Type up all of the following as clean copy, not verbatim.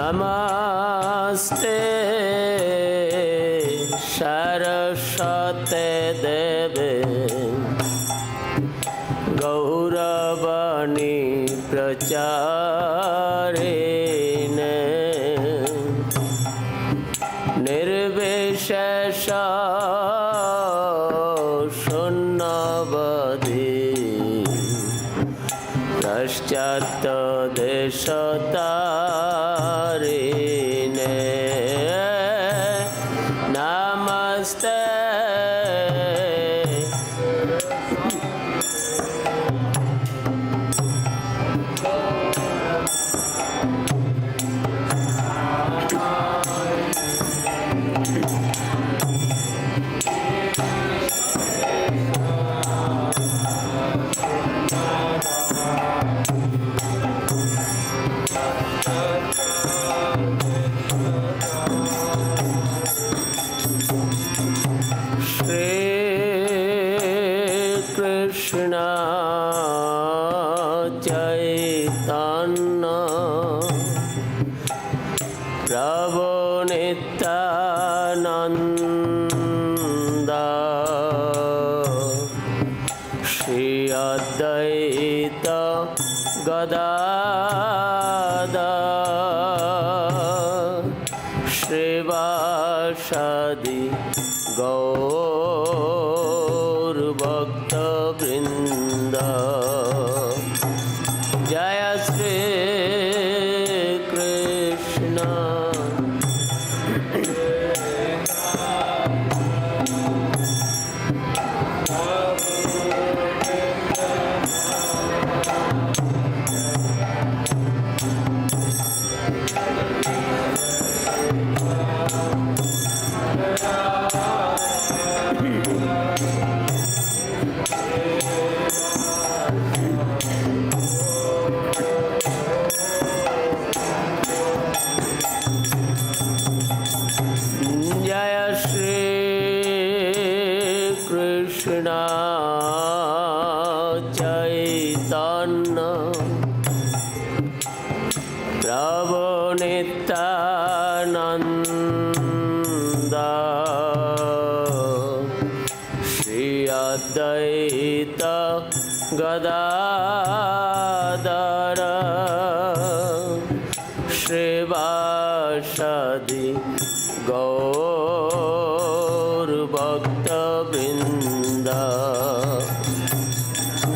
नमस्ते सरस्वते देवे गौरवाणी प्रचारिणे निर्विशेष शून्यवादी पश्चात् देशतारिणे नमस्ते Krishna Chaitanya Prabhu Nityananda Shri Advaita Gadadhar Shrivasadi Gaur Bhakta Vrinda Jaya Shri Krishna Krishna Chaitanya Prabhu Nityananda Shri Advaita Gadadhar Shrivasadi Gaur Bhakta Vrinda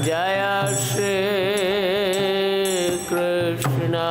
Jaya Shri Krishna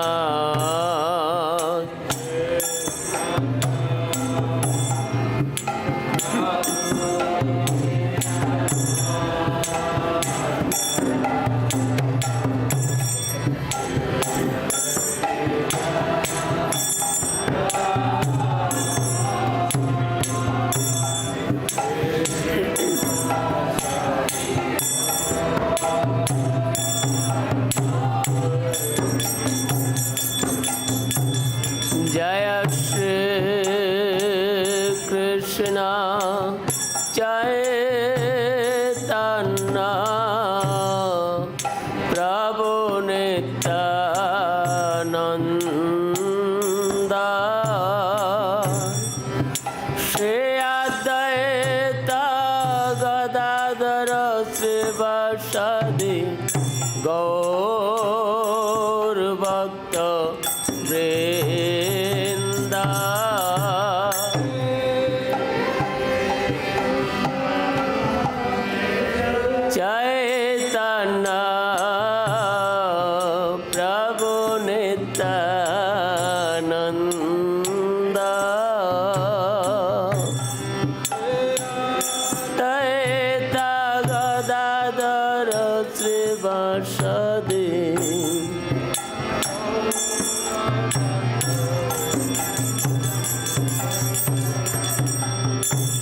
Jaya Shri Krishna Chaitanya Prabhu Nityananda Shri Advaita Gadadhar Shrivasadi Gaur Bhakta Vrinda Chaitanya Prabhu Nityananda Advaita Gadadhar Shrivasadi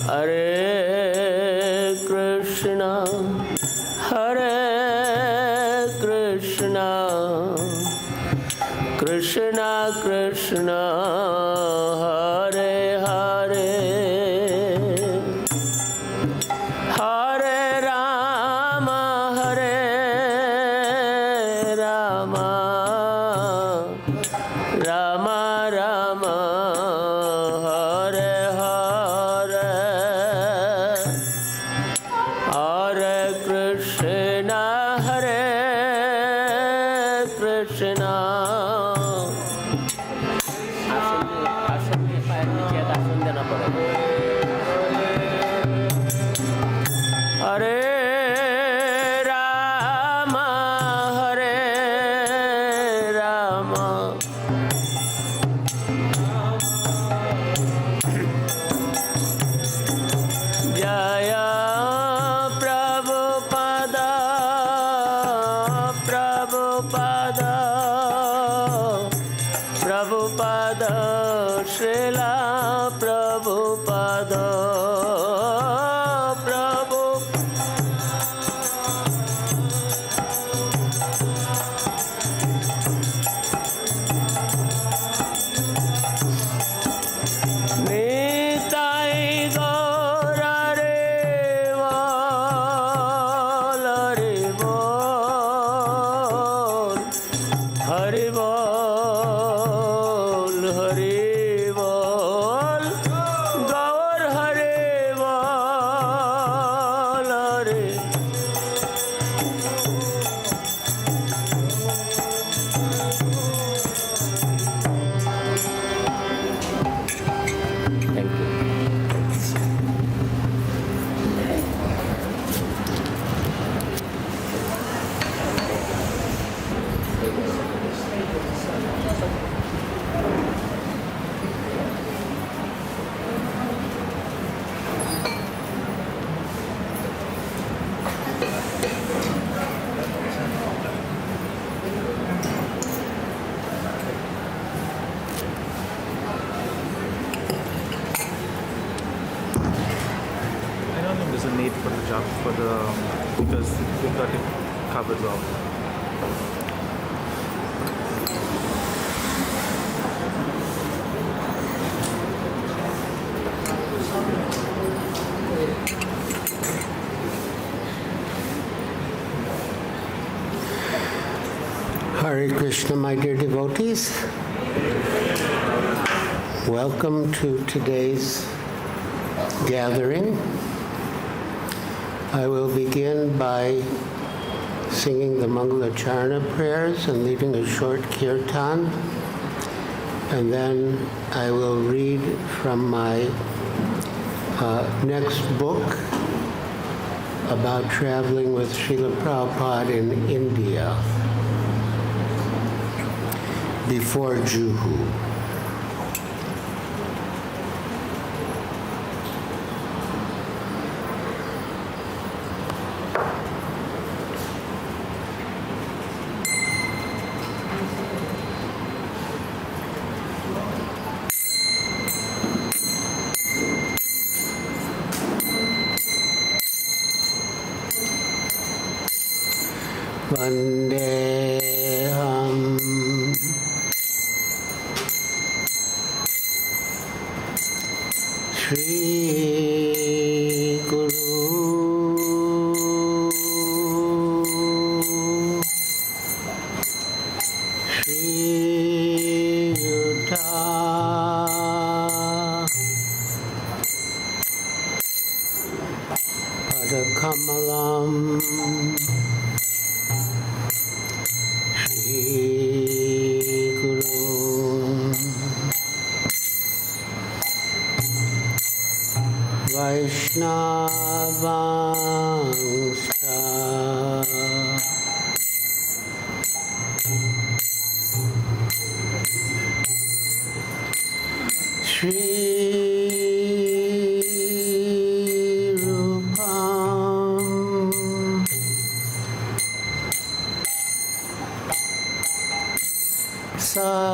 Hare Krishna Krishna Krishna Hare Hare Hare Rama Rama Rama Jaya Prabhupada, Prabhupada, Prabhupada, Srila Prabhupada, because you've got it covered well. Hare Krishna, my dear devotees. Welcome to today's gathering. I will begin by singing the Mangalacharna prayers and leading a short kirtan, and then I will read from my next book about traveling with Srila Prabhupada in India before Juhu. Vandeham Shri Guru Shri Yuddha Padakamalam Vaishnavamsa Shri Rupam Sagrajatam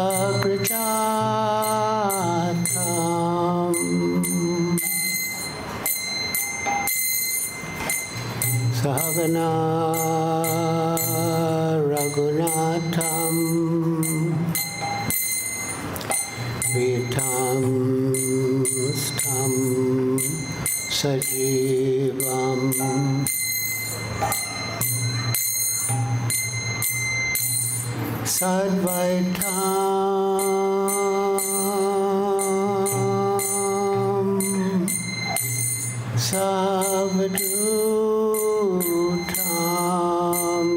Sahagana Raghunatham Vitam Stam Sajivam Sadvaitam Savadutam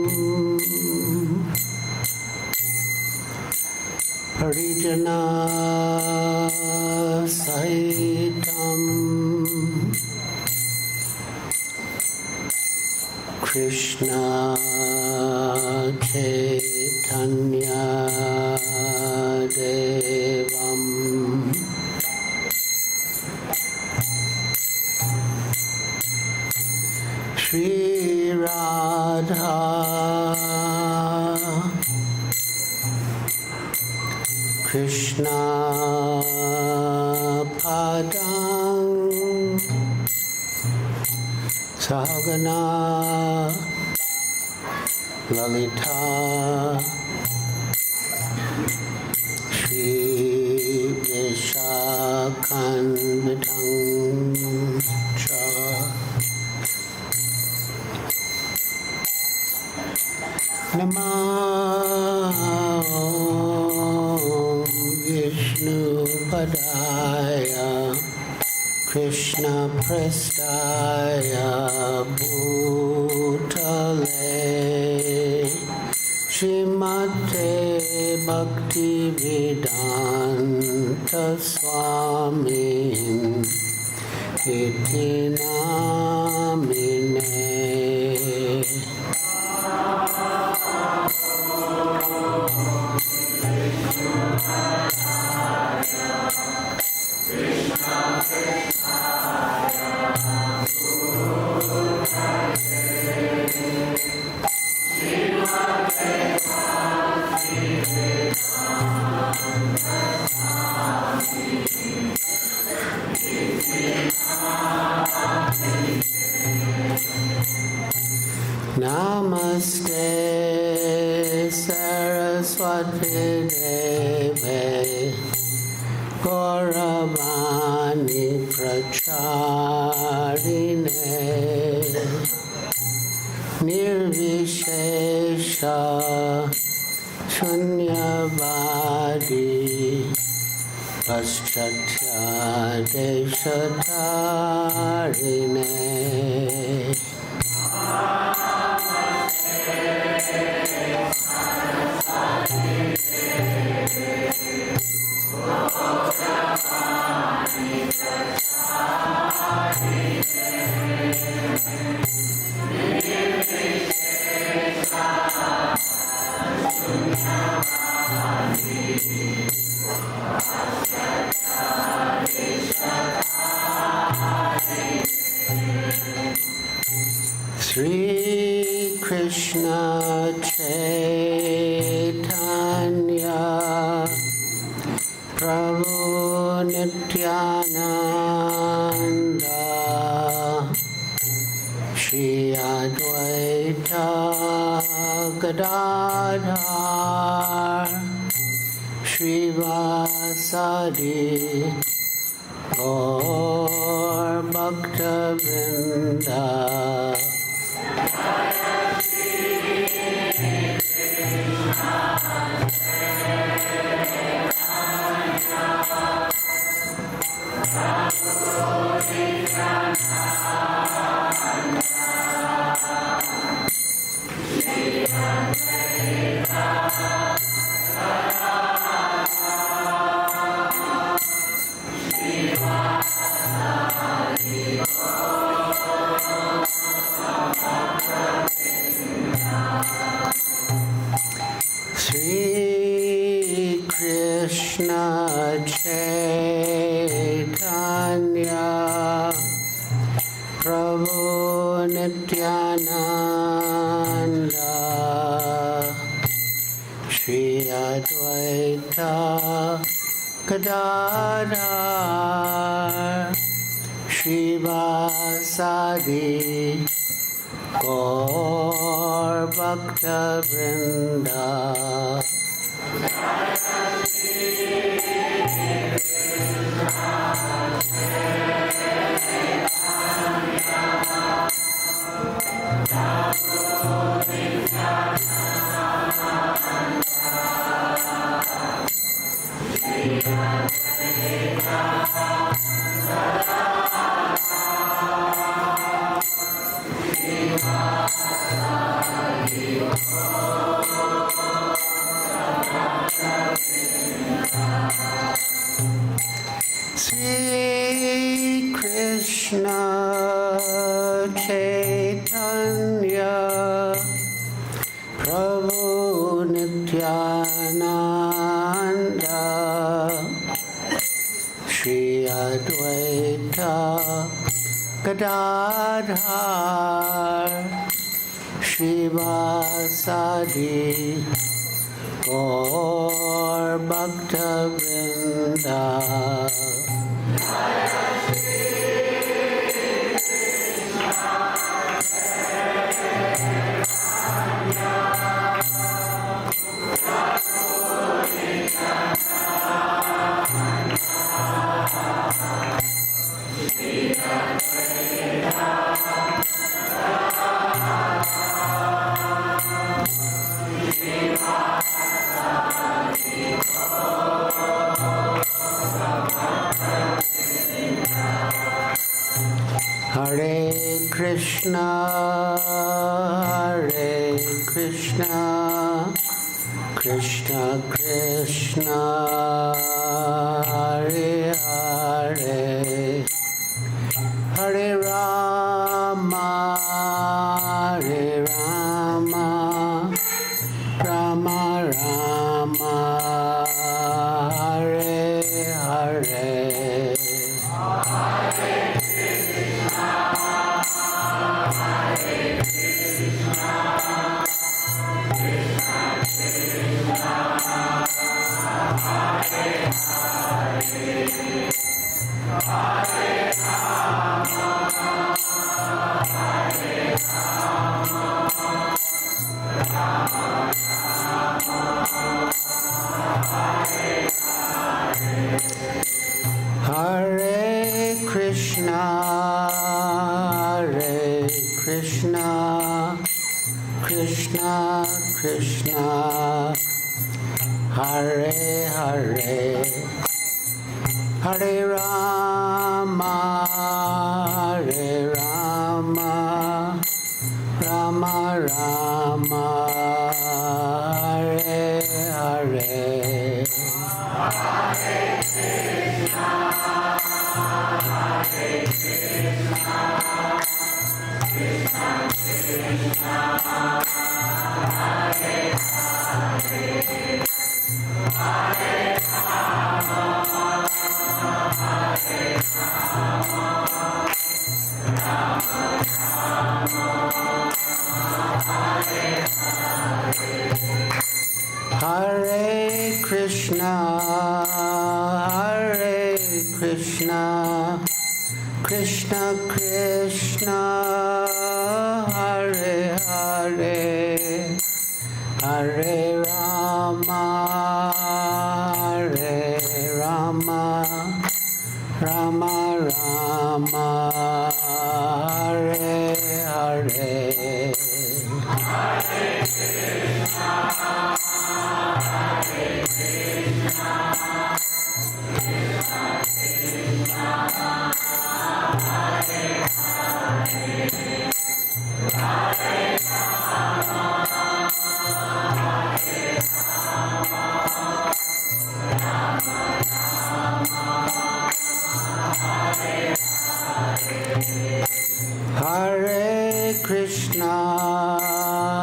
Parijana Sahitam Krishna Chaitanya Krishna Padang Sahagana Lalita Shri Vishakhanvidam Cha Namah Vishnu Padaya Krishna Prestaya Bhutale Srimate Bhakti Vedanta Swami Iti Namine Namaste Saraswati Deve Gauravani Pracharine Nirvishesha Shunyavadi Paschatya Deshatarine Sri Krishna Chaitanya Prabhu Nityananda Shri Advaita Gadadhar Shri Vasadi Gaur Bhakta Vrinda Sri Krishna Chaitanya Prabhu Nityananda Shri Advaita Gadadhar Shri Vasadi Gaur Bhakta Vrinda Sri Krishna Chaitanya Prabhu Nityananda Shri Advaita Gadadhar Shri Vasadi Gaur Bhakta Vrinda. Hare Krishna, Krishna Krishna, Hare Hare, Hare Rama, Rama Rama, Hare Hare. Hare Krishna, Krishna Krishna, Hare Hare, Hare Rama, Rama Rama, Hare Hare. Hare Krishna, Krishna Krishna, Hare Hare, Hare Rama, Rama Rama, Hare Hare.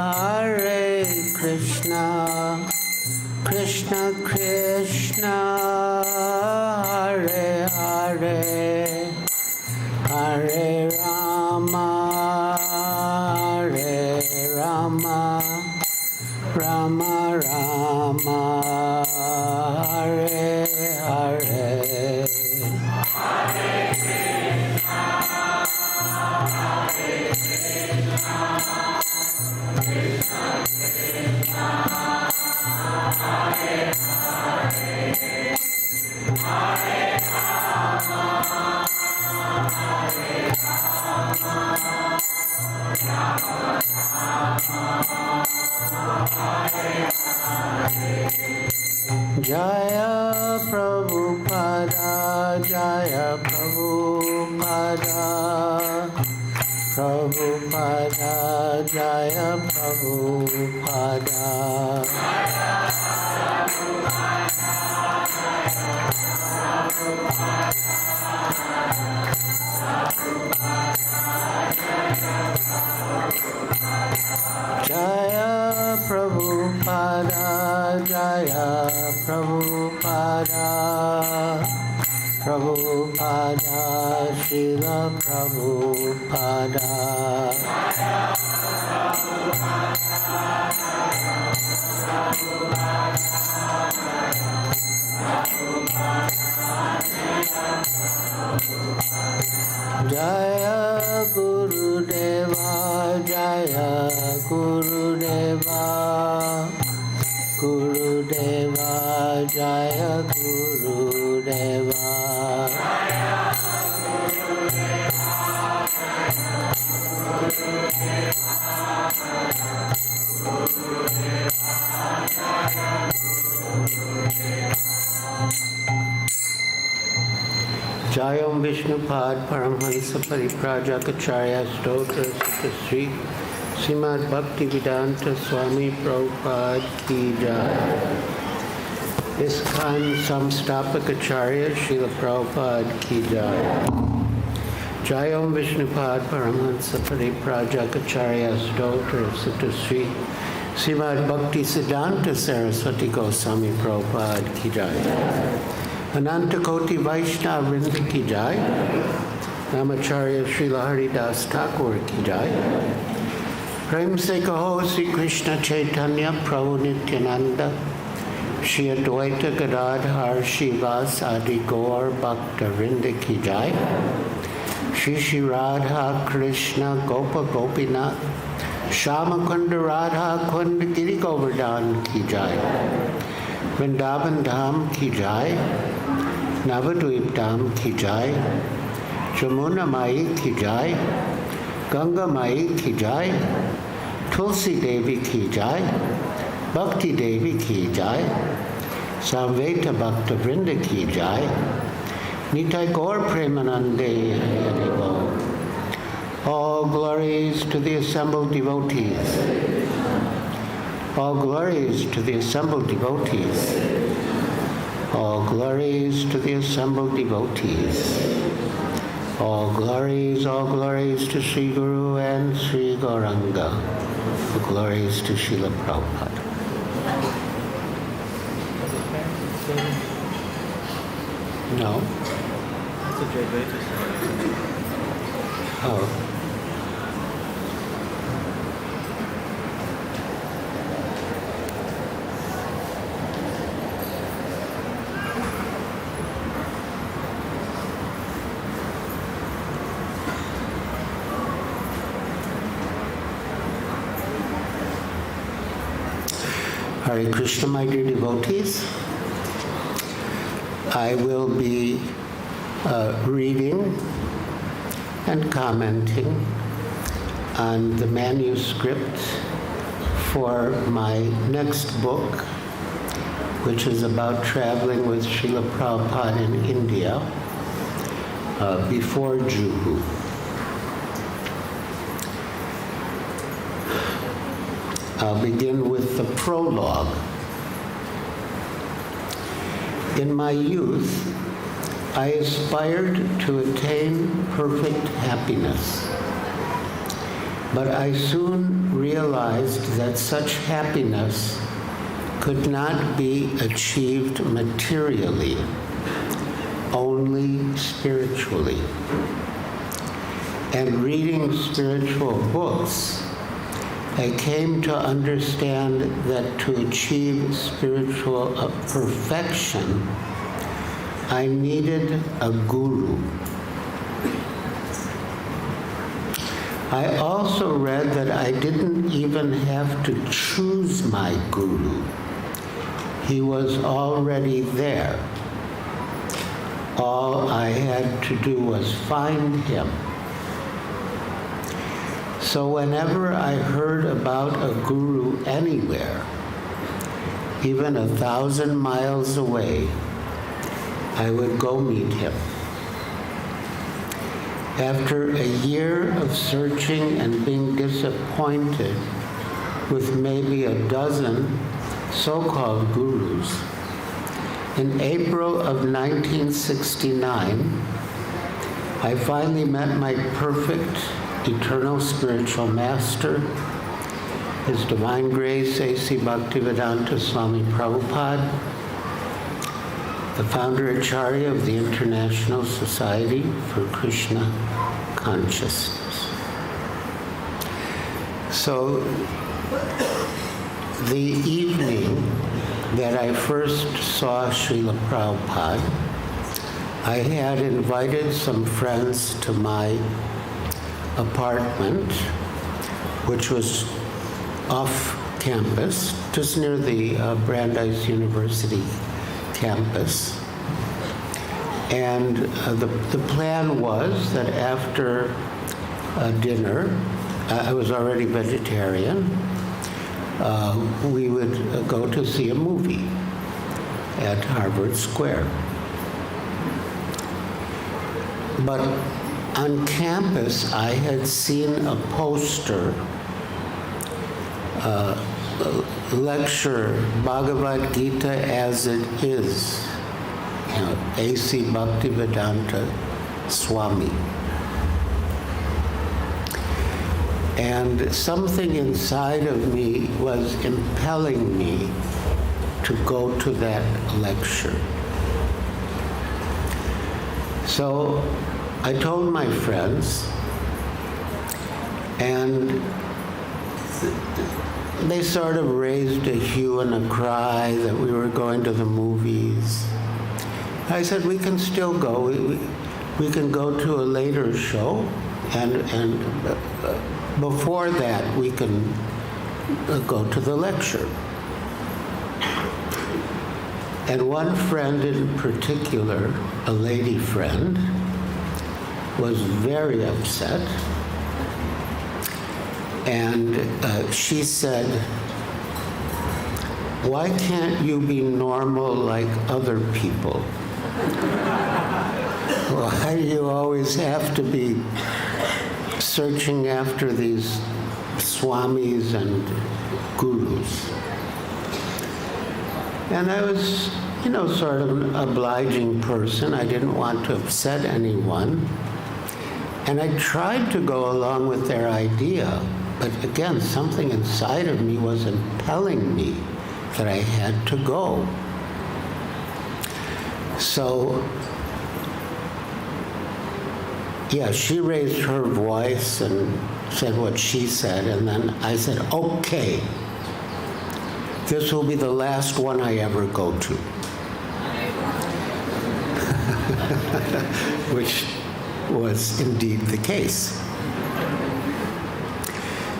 Hare Krishna, Krishna Krishna, Hare Hare, Hare Rama, Rama Rama, Hare Hare. Jaya Prabhupada, Jaya Prabhupada, Prabhupada, Jaya Prabhupada. Jaya Prabhupada, Jaya Prabhupada, Prabhupada, Srila Prabhupada. Jaya Gurudeva, Jaya Gurudeva, Gurudeva, Jaya Gurudeva. Jayam Vishnupad Paramhansa Pariprajakacharya Stotra Sutta Sri Srimad Bhaktivedanta Swami Prabhupada Ki Jai. ISKCON Samstapakacharya Srila Prabhupada Ki Jai. Jayam Vishnupad Paramhansa Pariprajakacharya Stotra Sutta Sri Srimad Bhaktivedanta Saraswati Goswami Prabhupada Ki Jai. Ananta Koti Vaishnava Vrinda Ki Jai. Namacharya Srila Haridas Thakur Ki Jai. Prem Se Kaho Sri Krishna Chaitanya Prabhu Nityananda Shri Advaita Gadadhar Shivas Adi Gaur Bhakta Vrinda Ki Jai. Shri Shri Radha Krishna Gopa Gopinath Shama Kunda Radha Kunda Giri Govardhan Ki Jai. Vrindavan Dham Ki Jai. Navadvip Dham Ki Jai. Jamuna Mai Ki Jai. Ganga Mai Ki Jai. Tulsi Devi Ki Jai. Bhakti Devi Ki Jai. Samveta Bhakta Vrinda Ki Jai. Nitai Gaur Premanande Haribo. All glories to the assembled devotees. All glories to the assembled devotees. All glories to the assembled devotees. All glories to Sri Guru and Sri Gauranga. All glories to Srila Prabhupada. No? That's a Jayaveta story. Oh. Hare Krishna, my dear devotees. I will be reading and commenting on the manuscript for my next book, which is about traveling with Srila Prabhupada in India before Juhu. I'll begin with the prologue. In my youth, I aspired to attain perfect happiness. But I soon realized that such happiness could not be achieved materially, only spiritually. And reading spiritual books, I came to understand that to achieve spiritual perfection, I needed a guru. I also read that I didn't even have to choose my guru. He was already there. All I had to do was find him. So whenever I heard about a guru anywhere, even 1,000 miles away, I would go meet him. After a year of searching and being disappointed with maybe a dozen so-called gurus, in April of 1969, I finally met my perfect, eternal spiritual master, His Divine Grace A.C. Bhaktivedanta Swami Prabhupada, the founder Acharya of the International Society for Krishna Consciousness. So, the evening that I first saw Srila Prabhupada, I had invited some friends to my apartment, which was off campus, just near the Brandeis University campus. And the plan was that after dinner, I was already vegetarian, we would go to see a movie at Harvard Square. But on campus, I had seen a poster, lecture, Bhagavad Gita as it is, A.C. Bhaktivedanta Swami. And something inside of me was impelling me to go to that lecture. So I told my friends, and they sort of raised a hue and a cry that we were going to the movies. I said, we can still go. We can go to a later show, and before that, we can go to the lecture. And one friend in particular, a lady friend, was very upset. And she said, why can't you be normal like other people? Why do you always have to be searching after these swamis and gurus? And I was, sort of an obliging person. I didn't want to upset anyone. And I tried to go along with their idea, but again, something inside of me was impelling me that I had to go. So, yeah, she raised her voice and said what she said, and then I said, okay, this will be the last one I ever go to. Which was indeed the case.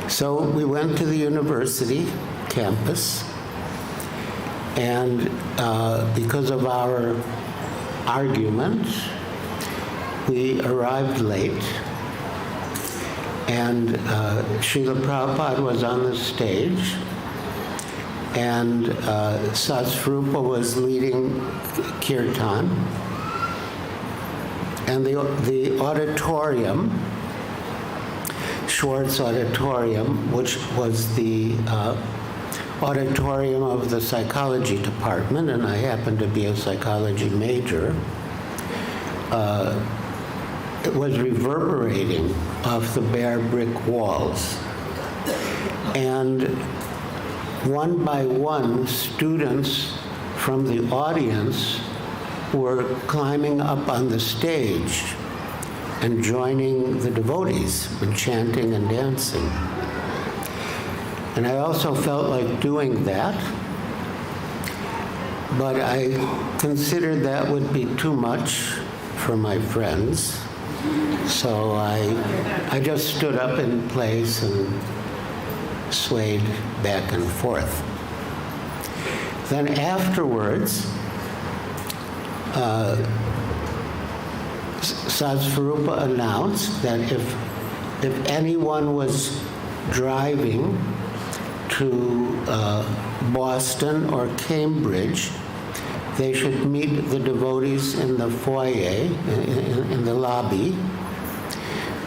So we went to the university campus, and because of our argument, we arrived late, and Srila Prabhupada was on the stage, and Satsvarupa was leading kirtan, and the auditorium, Schwartz Auditorium, which was the auditorium of the psychology department, and I happened to be a psychology major, it was reverberating off the bare brick walls. And one by one, students from the audience were climbing up on the stage and joining the devotees in chanting and dancing. And I also felt like doing that, but I considered that would be too much for my friends. So I just stood up in place and swayed back and forth. Then afterwards, Satsvarupa announced that if anyone was driving to Boston or Cambridge, they should meet the devotees in the foyer, in the lobby,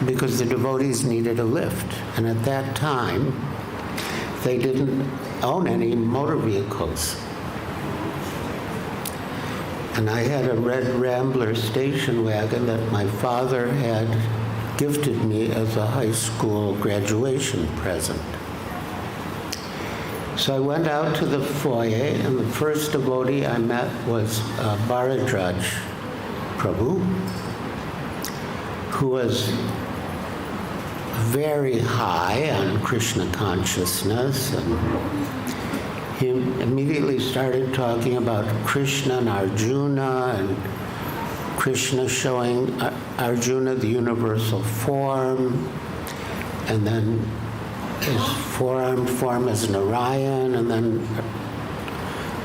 because the devotees needed a lift. And at that time, they didn't own any motor vehicles. And I had a red Rambler station wagon that my father had gifted me as a high school graduation present. So I went out to the foyer, and the first devotee I met was Bharadraj Prabhu, who was very high on Krishna consciousness, and he immediately started talking about Krishna and Arjuna, and Krishna showing Arjuna the universal form, and then his four-armed form as Narayan, and then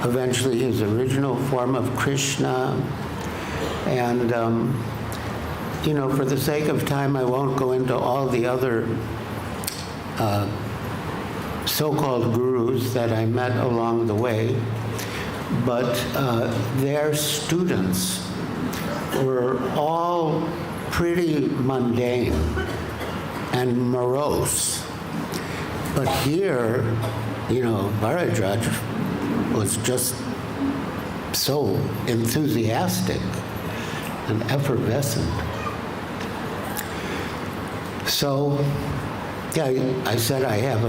eventually his original form of Krishna. And, for the sake of time, I won't go into all the other so-called gurus that I met along the way, but their students were all pretty mundane and morose. But here, Bharadwaj was just so enthusiastic and effervescent. So, I said I have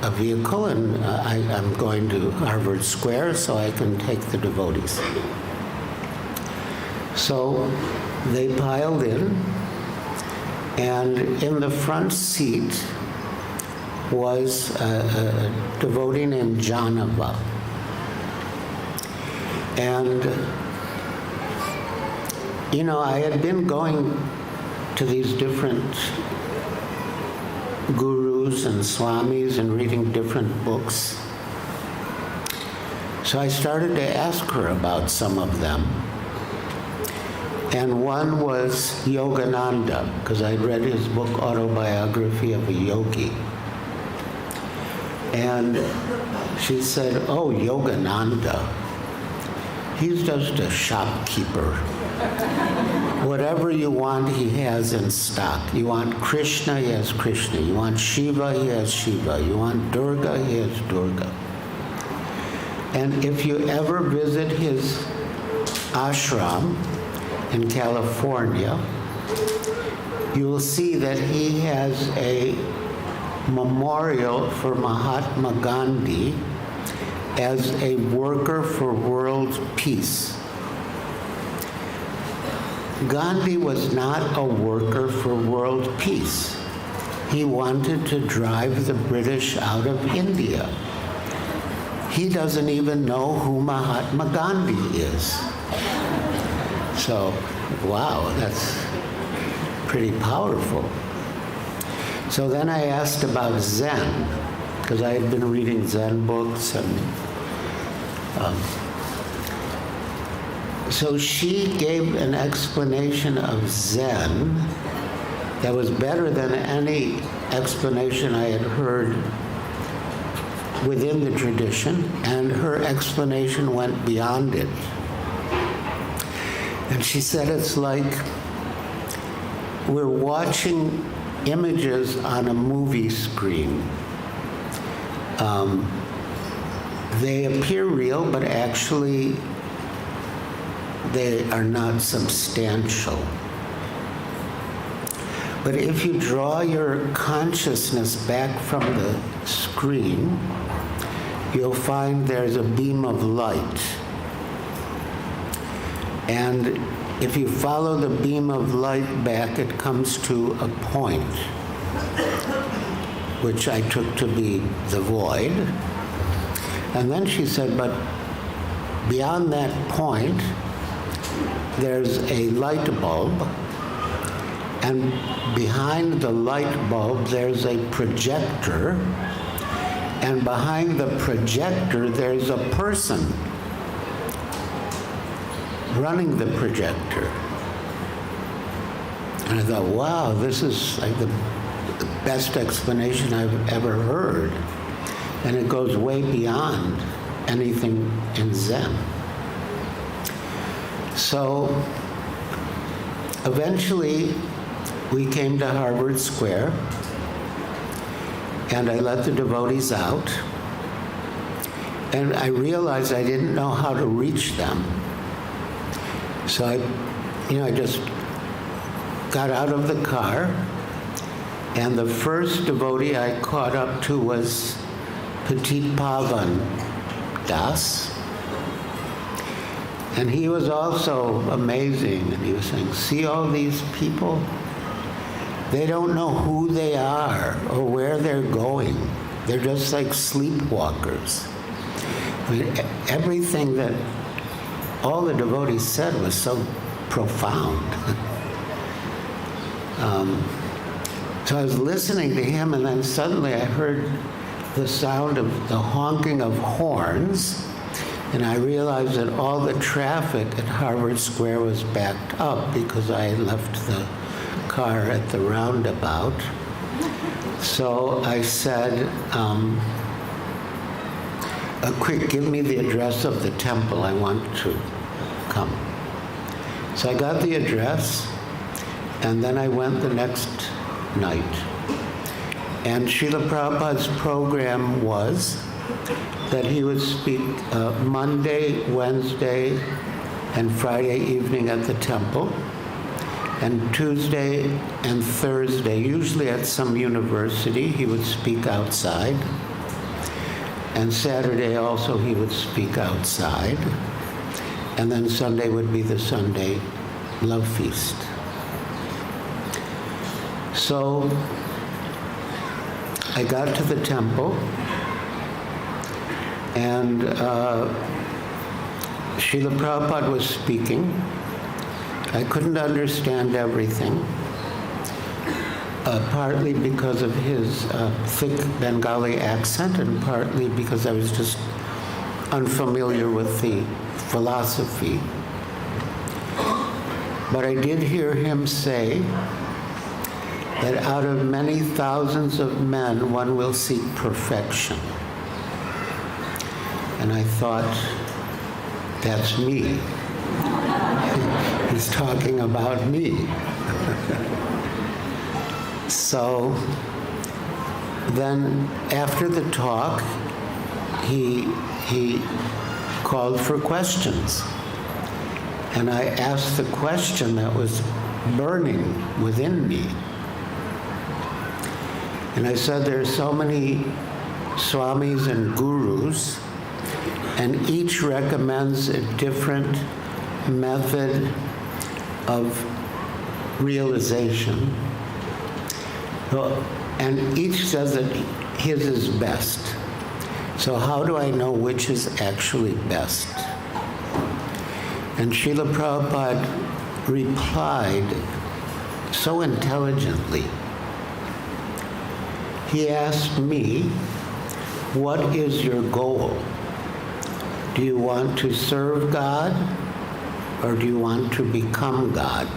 a vehicle, and I'm going to Harvard Square so I can take the devotees. So they piled in, and in the front seat was a devotee named Janava. And, I had been going to these different gurus and swamis and reading different books. So I started to ask her about some of them. And one was Yogananda, because I'd read his book, Autobiography of a Yogi. And she said, "Oh, Yogananda, he's just a shopkeeper. Whatever you want, he has in stock. You want Krishna, he has Krishna. You want Shiva, he has Shiva. You want Durga, he has Durga." And if you ever visit his ashram in California, you will see that he has a memorial for Mahatma Gandhi as a worker for world peace. Gandhi was not a worker for world peace. He wanted to drive the British out of India. He doesn't even know who Mahatma Gandhi is. So, wow, that's pretty powerful. So then I asked about Zen, because I had been reading Zen books, and so she gave an explanation of Zen that was better than any explanation I had heard within the tradition, and her explanation went beyond it. And she said it's like we're watching images on a movie screen. They appear real, but actually they are not substantial. But if you draw your consciousness back from the screen, you'll find there's a beam of light. And if you follow the beam of light back, it comes to a point, which I took to be the void. And then she said, but beyond that point, there's a light bulb, and behind the light bulb, there's a projector, and behind the projector, there's a person running the projector. And I thought, wow, this is like the best explanation I've ever heard. And it goes way beyond anything in Zen. So eventually we came to Harvard Square, and I let the devotees out, and I realized I didn't know how to reach them. So I just got out of the car, and the first devotee I caught up to was Petit Pavan Das. And he was also amazing, and he was saying, see all these people? They don't know who they are or where they're going. They're just like sleepwalkers. I mean, everything that all the devotees said was so profound. So I was listening to him, and then suddenly I heard the sound of the honking of horns, and I realized that all the traffic at Harvard Square was backed up because I had left the car at the roundabout. So I said, quick, give me the address of the temple. I want to come. So I got the address, and then I went the next night. And Srila Prabhupada's program was that he would speak Monday, Wednesday, and Friday evening at the temple, and Tuesday and Thursday, usually at some university, he would speak outside. And Saturday also he would speak outside. And then Sunday would be the Sunday love feast. So I got to the temple, and Srila Prabhupada was speaking. I couldn't understand everything, partly because of his thick Bengali accent, and partly because I was just unfamiliar with the philosophy. But I did hear him say that out of many thousands of men, one will seek perfection. And I thought, that's me. He's talking about me. So then after the talk, he called for questions. And I asked the question that was burning within me. And I said, there are so many swamis and gurus, and each recommends a different method of realization. And each says that his is best. So how do I know which is actually best? And Srila Prabhupada replied so intelligently. He asked me, what is your goal? Do you want to serve God, or do you want to become God?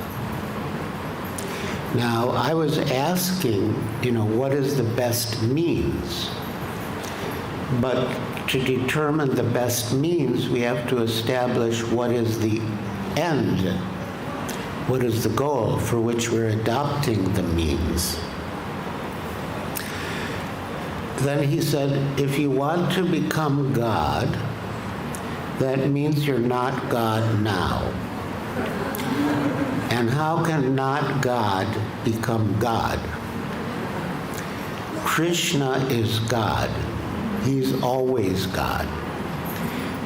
Now, I was asking, what is the best means? But to determine the best means, we have to establish what is the end, what is the goal for which we're adopting the means. Then he said, if you want to become God, that means you're not God now. And how can not God become God? Krishna is God. He's always God.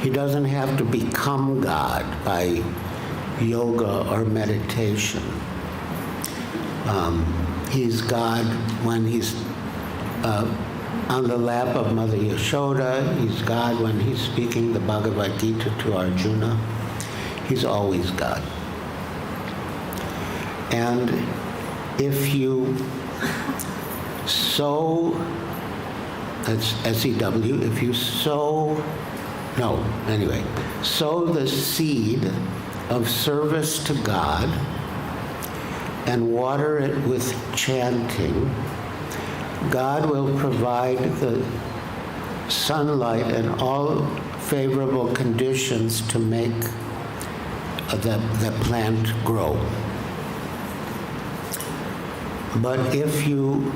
He doesn't have to become God by yoga or meditation. He's God when he's on the lap of Mother Yashoda. He's God when he's speaking the Bhagavad Gita to Arjuna. He's always God. And if you sow, that's S-E-W, if you sow the seed of service to God and water it with chanting, God will provide the sunlight and all favorable conditions to make the plant grow. But if you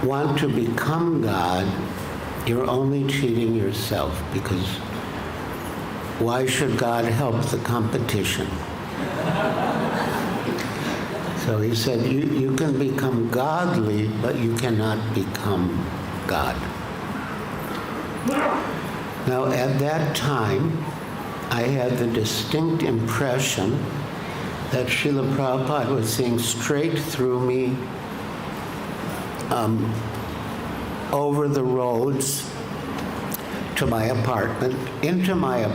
want to become God, you're only cheating yourself, because why should God help the competition? So he said, you can become godly, but you cannot become God. Now, at that time, I had the distinct impression that Srila Prabhupada was seeing straight through me, over the roads, to my apartment, into my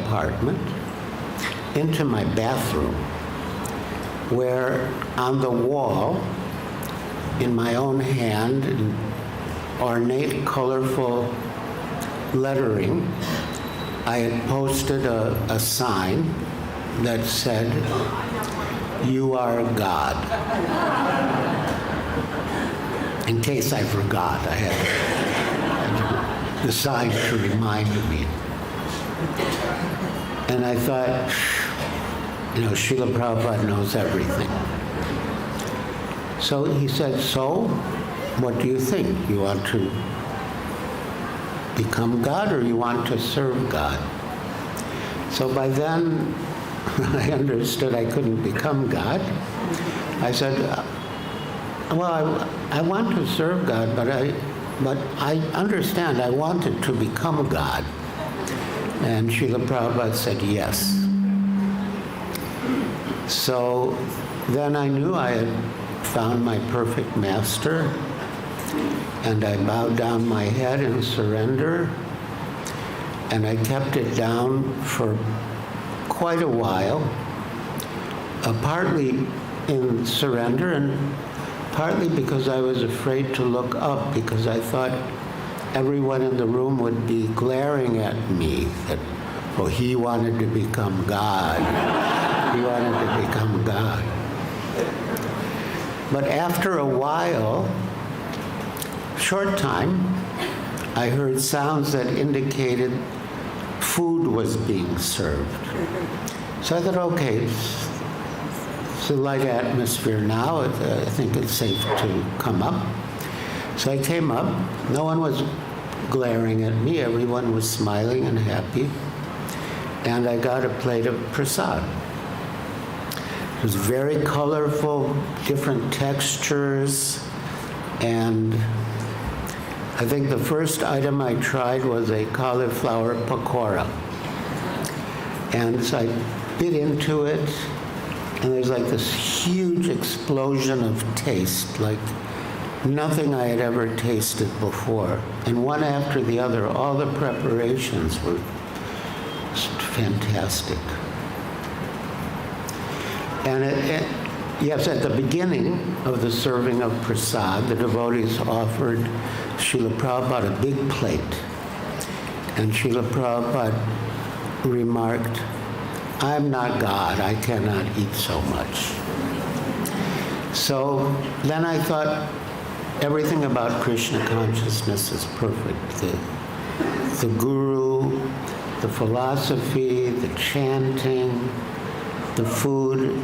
bathroom, where on the wall, in my own hand, in ornate, colorful lettering, I had posted a sign that said, "You are God." In case I forgot, I had the sign to remind me. And I thought, Srila Prabhupada knows everything. So he said, "So, what do you think? You want to become God or you want to serve God?" So by then, I understood I couldn't become God. I said, "Well, I want to serve God, but I understand I wanted to become God." And Srila Prabhupada said, "Yes." So then I knew I had found my perfect master, and I bowed down my head in surrender, and I kept it down for quite a while, partly in surrender and partly because I was afraid to look up, because I thought everyone in the room would be glaring at me that, oh, he wanted to become God. He wanted to become God. But after a while, short time, I heard sounds that indicated food was being served. So I thought, okay, it's a light atmosphere now. I think it's safe to come up. So I came up. No one was glaring at me. Everyone was smiling and happy. And I got a plate of prasad. It was very colorful, different textures, and I think the first item I tried was a cauliflower pakora. And so I bit into it, and there's like this huge explosion of taste, like nothing I had ever tasted before. And one after the other, all the preparations were just fantastic. And yes, at the beginning of the serving of prasad, the devotees offered Srila Prabhupada a big plate. And Srila Prabhupada remarked, "I'm not God, I cannot eat so much." So then I thought, everything about Krishna consciousness is perfect. The guru, the philosophy, the chanting, the food,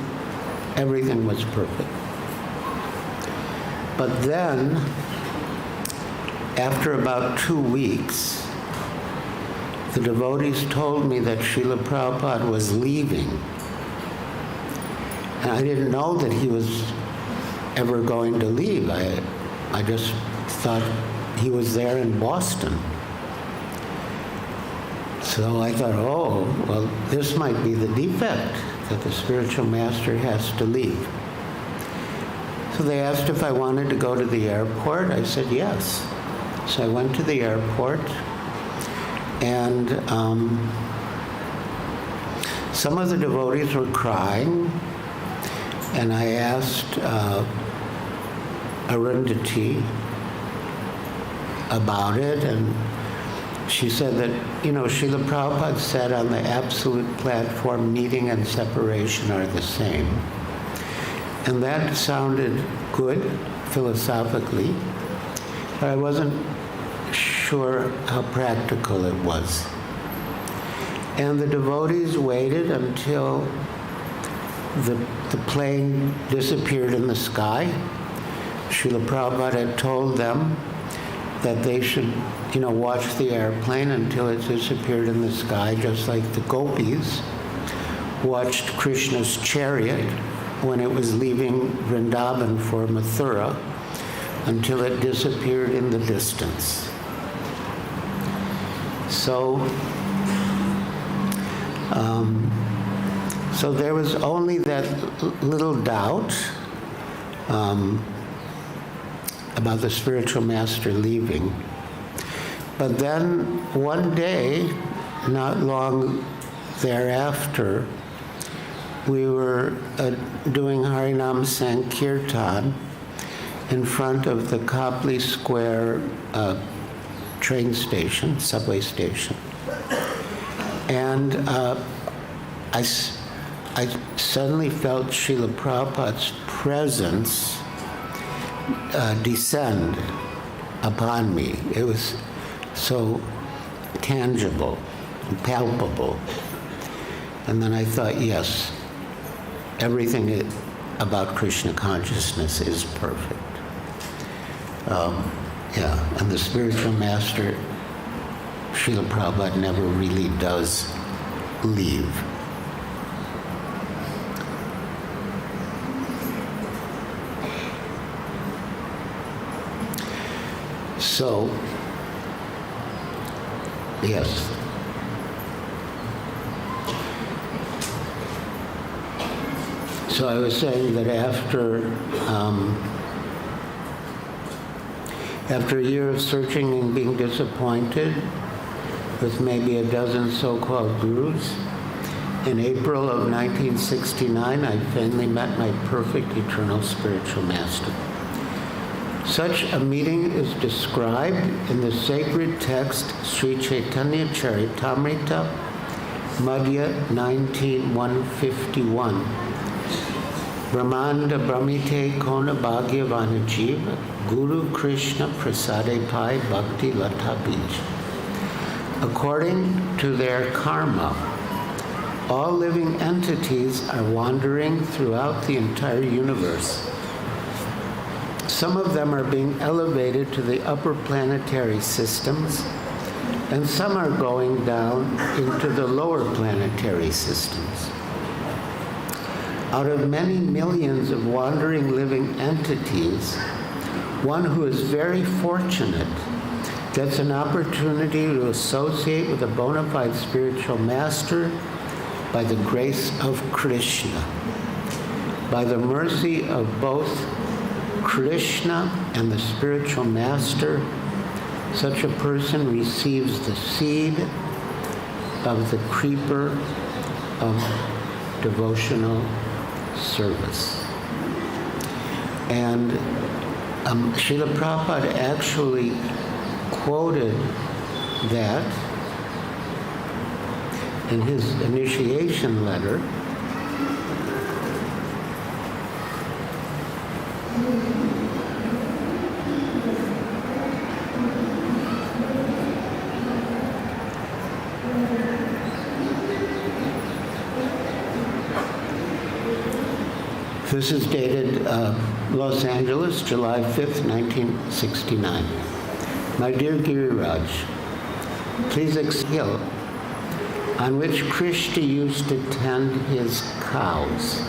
everything was perfect. But then, after about 2 weeks, the devotees told me that Srila Prabhupada was leaving. And I didn't know that he was ever going to leave. I just thought he was there in Boston. So I thought, oh, well, this might be the defect, that the spiritual master has to leave. So they asked if I wanted to go to the airport. I said yes. So I went to the airport, and some of the devotees were crying, and I asked Arundhati about it, and she said that, Srila Prabhupada said on the absolute platform, meeting and separation are the same. And that sounded good philosophically, but I wasn't sure how practical it was. And the devotees waited until the plane disappeared in the sky. Srila Prabhupada had told them that they should, watch the airplane until it disappeared in the sky, just like the gopis watched Krishna's chariot when it was leaving Vrindavan for Mathura until it disappeared in the distance. So there was only that little doubt about the spiritual master leaving. But then one day, not long thereafter, we were doing Harinam Sankirtan in front of the Copley Square train station, subway station. And I suddenly felt Srila Prabhupada's presence descend upon me. It was so tangible, palpable. And then I thought, yes, everything about Krishna consciousness is perfect. And the spiritual master, Srila Prabhupada, never really does leave. So, yes. So I was saying that after a year of searching and being disappointed with maybe a dozen so-called gurus, in April of 1969, I finally met my perfect eternal spiritual master. Such a meeting is described in the sacred text Sri Chaitanya Charitamrita, Madhya 19:151. Brahmanda Brahmite Kona Bhagyavana Jiva, Guru Krishna Prasade Pai Bhakti Lata Bij. According to their karma, all living entities are wandering throughout the entire universe. Some of them are being elevated to the upper planetary systems, and some are going down into the lower planetary systems. Out of many millions of wandering living entities, one who is very fortunate gets an opportunity to associate with a bona fide spiritual master by the grace of Krishna. By the mercy of both Krishna and the spiritual master, such a person receives the seed of the creeper of devotional service. And Srila Prabhupada actually quoted that in his initiation letter. This is dated Los Angeles, July 5th, 1969. My dear Giriraj, please exhale, on which Krishna used to tend his cows.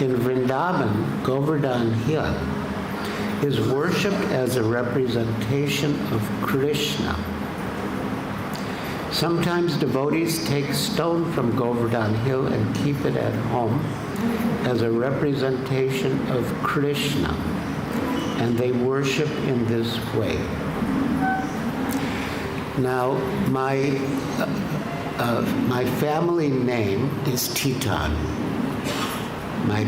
In Vrindavan, Govardhan Hill is worshipped as a representation of Krishna. Sometimes devotees take stone from Govardhan Hill and keep it at home as a representation of Krishna, and they worship in this way. Now, my family name is Titan. My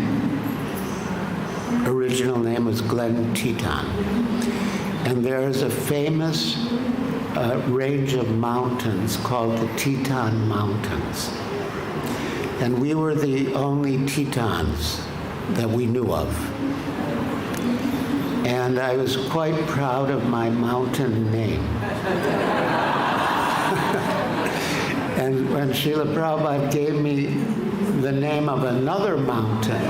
original name was Glenn Titan. And there is a famous range of mountains called the Teton Mountains. And we were the only Tetons that we knew of. And I was quite proud of my mountain name. And when Srila Prabhupada gave me the name of another mountain,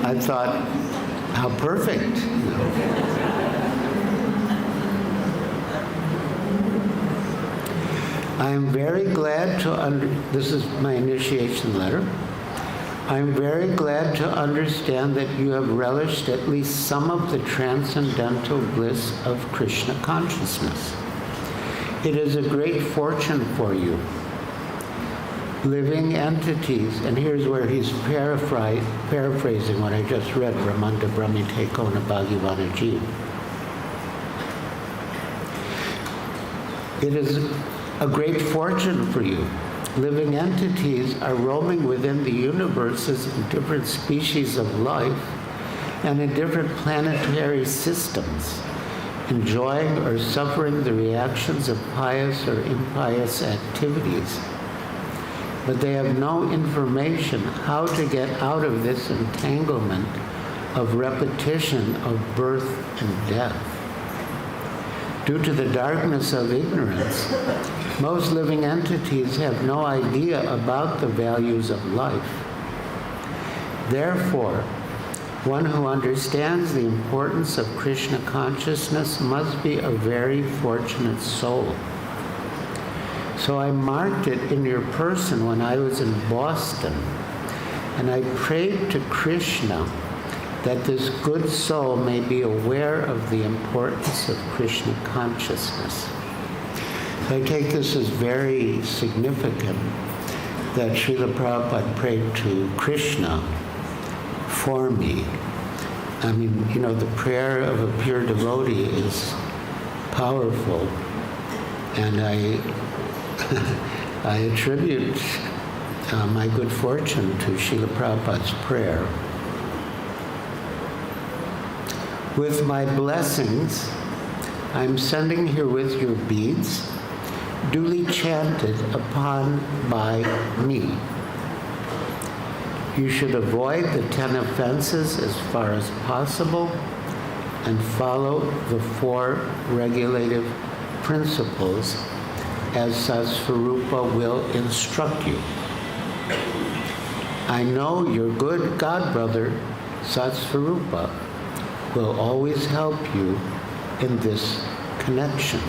I thought, how perfect. I am very glad this is my initiation letter. I am very glad to understand that you have relished at least some of the transcendental bliss of Krishna consciousness. It is a great fortune for you. Living entities, and here's where he's paraphrasing what I just read, Brahmanda Brahmite Kona Bhagavana Jiva. It is a great fortune for you. Living entities are roaming within the universes in different species of life and in different planetary systems, enjoying or suffering the reactions of pious or impious activities. But they have no information how to get out of this entanglement of repetition of birth and death. Due to the darkness of ignorance, most living entities have no idea about the values of life. Therefore, one who understands the importance of Krishna consciousness must be a very fortunate soul. So I marked it in your person when I was in Boston, and I prayed to Krishna that this good soul may be aware of the importance of Krishna consciousness. I take this as very significant that Srila Prabhupada prayed to Krishna for me. I mean, you know, the prayer of a pure devotee is powerful, and I attribute my good fortune to Srila Prabhupada's prayer. With my blessings, I'm sending herewith your beads, duly chanted upon by me. You should avoid the 10 offenses as far as possible and follow the 4 regulative principles as Satsvarupa will instruct you. I know your good godbrother, Satsvarupa, will always help you in this connection.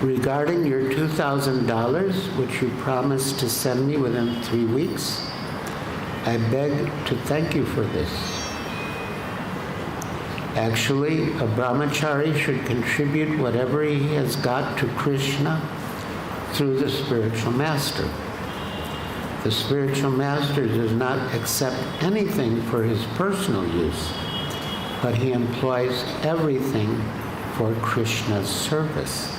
Regarding your $2,000, which you promised to send me within 3 weeks, I beg to thank you for this. Actually, a brahmachari should contribute whatever he has got to Krishna through the spiritual master. The spiritual master does not accept anything for his personal use, but he employs everything for Krishna's service.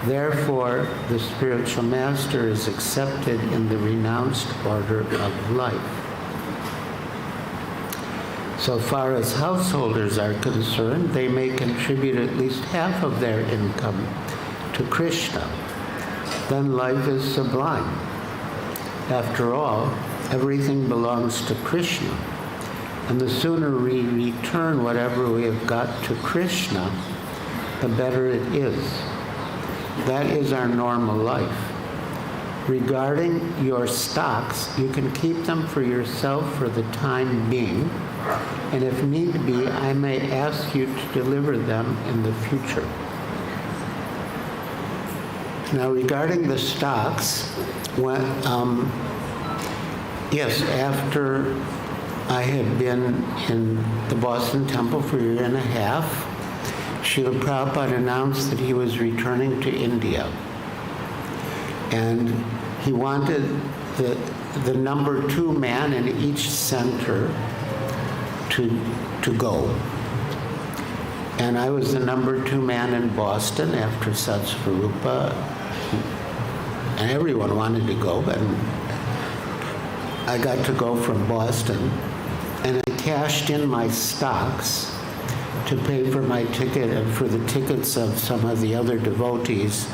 Therefore, the spiritual master is accepted in the renounced order of life. So far as householders are concerned, they may contribute at least half of their income to Krishna. Then life is sublime. After all, everything belongs to Krishna, and the sooner we return whatever we have got to Krishna, the better it is. That is our normal life. Regarding your stocks, you can keep them for yourself for the time being, and if need be, I may ask you to deliver them in the future. Now, regarding the stocks, yes, after I had been in the Boston Temple for a year and a half, Srila Prabhupada announced that he was returning to India. And he wanted the number 2 man in each center to go. And I was the number 2 man in Boston after Satsvarupa, and everyone wanted to go, and I got to go from Boston, and I cashed in my stocks to pay for my ticket and for the tickets of some of the other devotees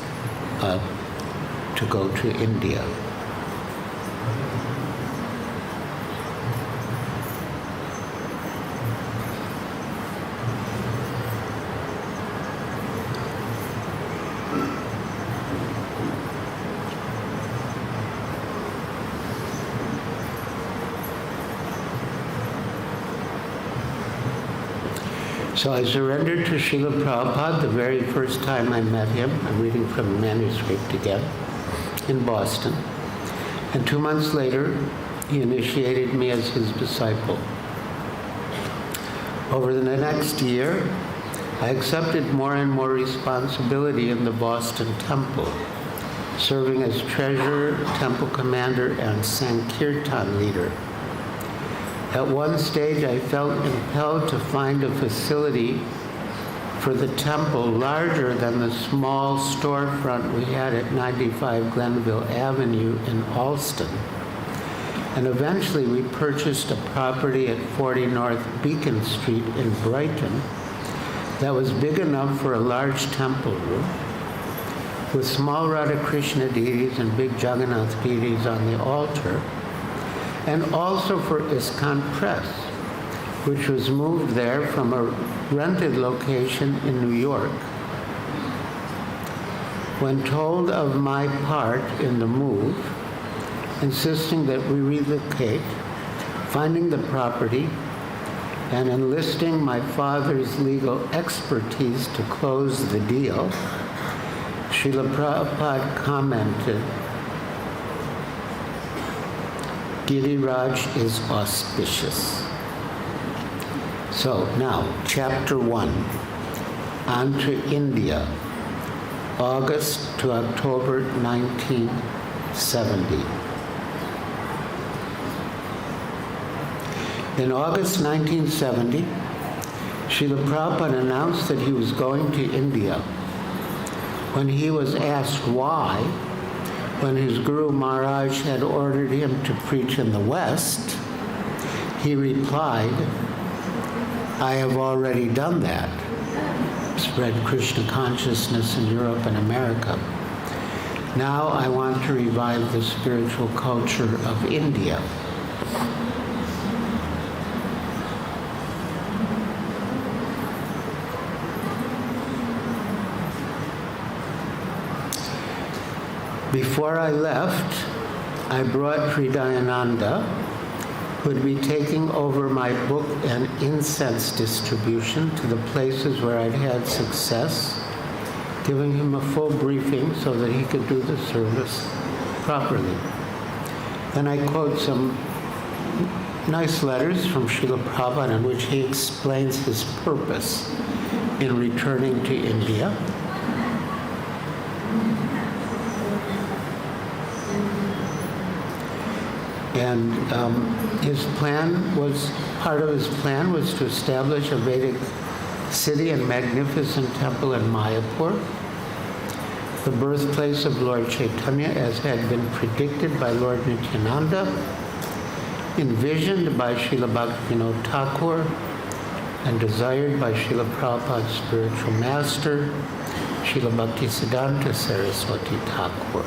to go to India. So I surrendered to Srila Prabhupada the very first time I met him. I'm reading from the manuscript again, in Boston. And 2 months later, he initiated me as his disciple. Over the next year, I accepted more and more responsibility in the Boston Temple, serving as treasurer, temple commander, and Sankirtan leader. At one stage, I felt impelled to find a facility for the temple larger than the small storefront we had at 95 Glenville Avenue in Alston. And eventually we purchased a property at 40 North Beacon Street in Brighton that was big enough for a large temple room with small Radha Krishna deities and big Jagannath deities on the altar, and also for ISKCON Press, which was moved there from a rented location in New York. When told of my part in the move, insisting that we relocate, finding the property, and enlisting my father's legal expertise to close the deal, Srila Prabhupada commented, Giriraj is auspicious. So now, chapter 1, on to India, August to October 1970. In August 1970, Srila Prabhupada announced that he was going to India. When he was asked why, when his Guru Maharaj had ordered him to preach in the West, he replied, I have already done that, spread Krishna consciousness in Europe and America. Now I want to revive the spiritual culture of India. Before I left, I brought Hridayananda, who would be taking over my book and incense distribution to the places where I'd had success, giving him a full briefing so that he could do the service properly. Then I quote some nice letters from Srila Prabhupada in which he explains his purpose in returning to India. And part of his plan was to establish a Vedic city and magnificent temple in Mayapur, the birthplace of Lord Chaitanya, as had been predicted by Lord Nityananda, envisioned by Srila Bhaktivinoda Thakur, and desired by Srila Prabhupada's spiritual master, Srila Bhaktisiddhanta Saraswati Thakur.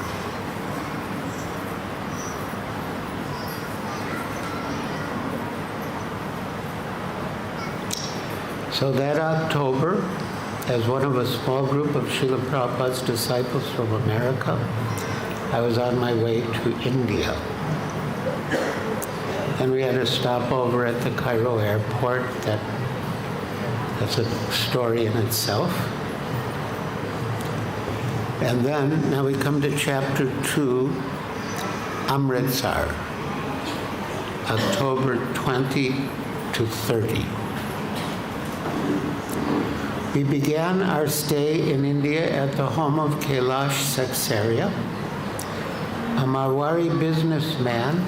So that October, as one of a small group of Srila Prabhupada's disciples from America, I was on my way to India. And we had a stopover at the Cairo airport. That's a story in itself. And then, now we come to chapter 2, Amritsar, October 20 to 30. We began our stay in India at the home of Kailash Saxaria, a Marwari businessman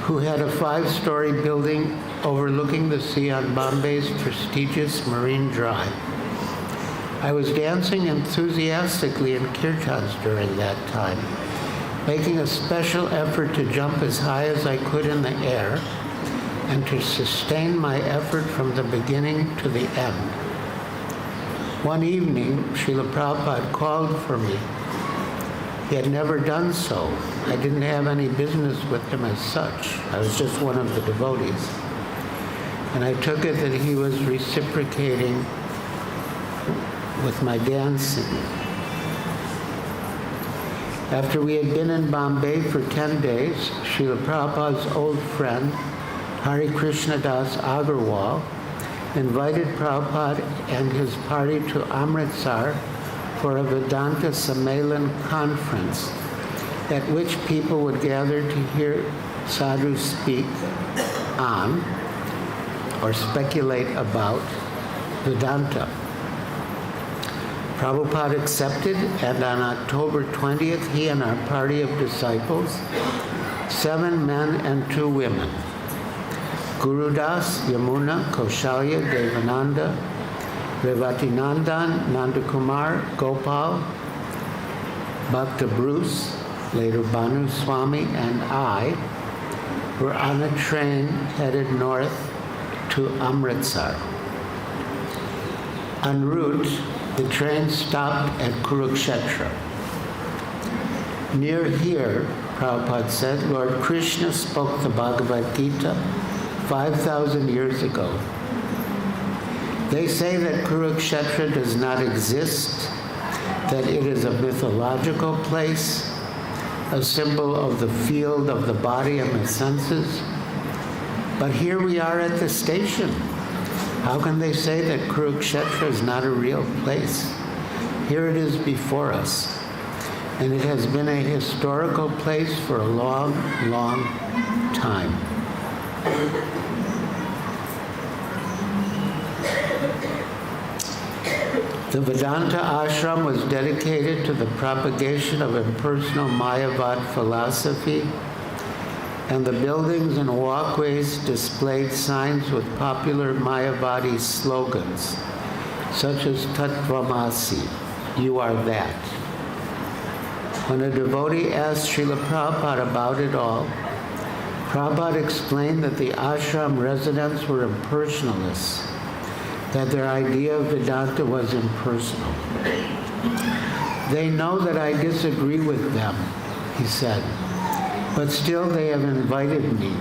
who had a 5-story building overlooking the sea on Bombay's prestigious Marine Drive. I was dancing enthusiastically in kirtans during that time, making a special effort to jump as high as I could in the air and to sustain my effort from the beginning to the end. One evening, Srila Prabhupada called for me. He had never done so. I didn't have any business with him as such. I was just one of the devotees. And I took it that he was reciprocating with my dancing. After we had been in Bombay for 10 days, Srila Prabhupada's old friend, Hari Krishna Das Agarwal, invited Prabhupada and his party to Amritsar for a Vedanta Sammelan conference at which people would gather to hear sadhus speak on or speculate about Vedanta. Prabhupada accepted, and on October 20th, he and our party of disciples, 7 men and 2 women, Gurudas, Yamuna, Kaushalya, Devananda, Revatinandan, Nandakumar, Gopal, Bhakta Bruce, later Bhanu Swami, and I were on a train headed north to Amritsar. En route, the train stopped at Kurukshetra. Near here, Prabhupada said, Lord Krishna spoke the Bhagavad Gita 5,000 years ago. They say that Kurukshetra does not exist, that it is a mythological place, a symbol of the field of the body and the senses. But here we are at the station. How can they say that Kurukshetra is not a real place? Here it is before us. And it has been a historical place for a long, long time. The Vedanta ashram was dedicated to the propagation of impersonal Mayavad philosophy, and the buildings and walkways displayed signs with popular Mayavadi slogans, such as Tattvamasi, you are that. When a devotee asked Srila Prabhupada about it all, Prabhupada explained that the ashram residents were impersonalists, that their idea of Vedanta was impersonal. They know that I disagree with them, he said, but still they have invited me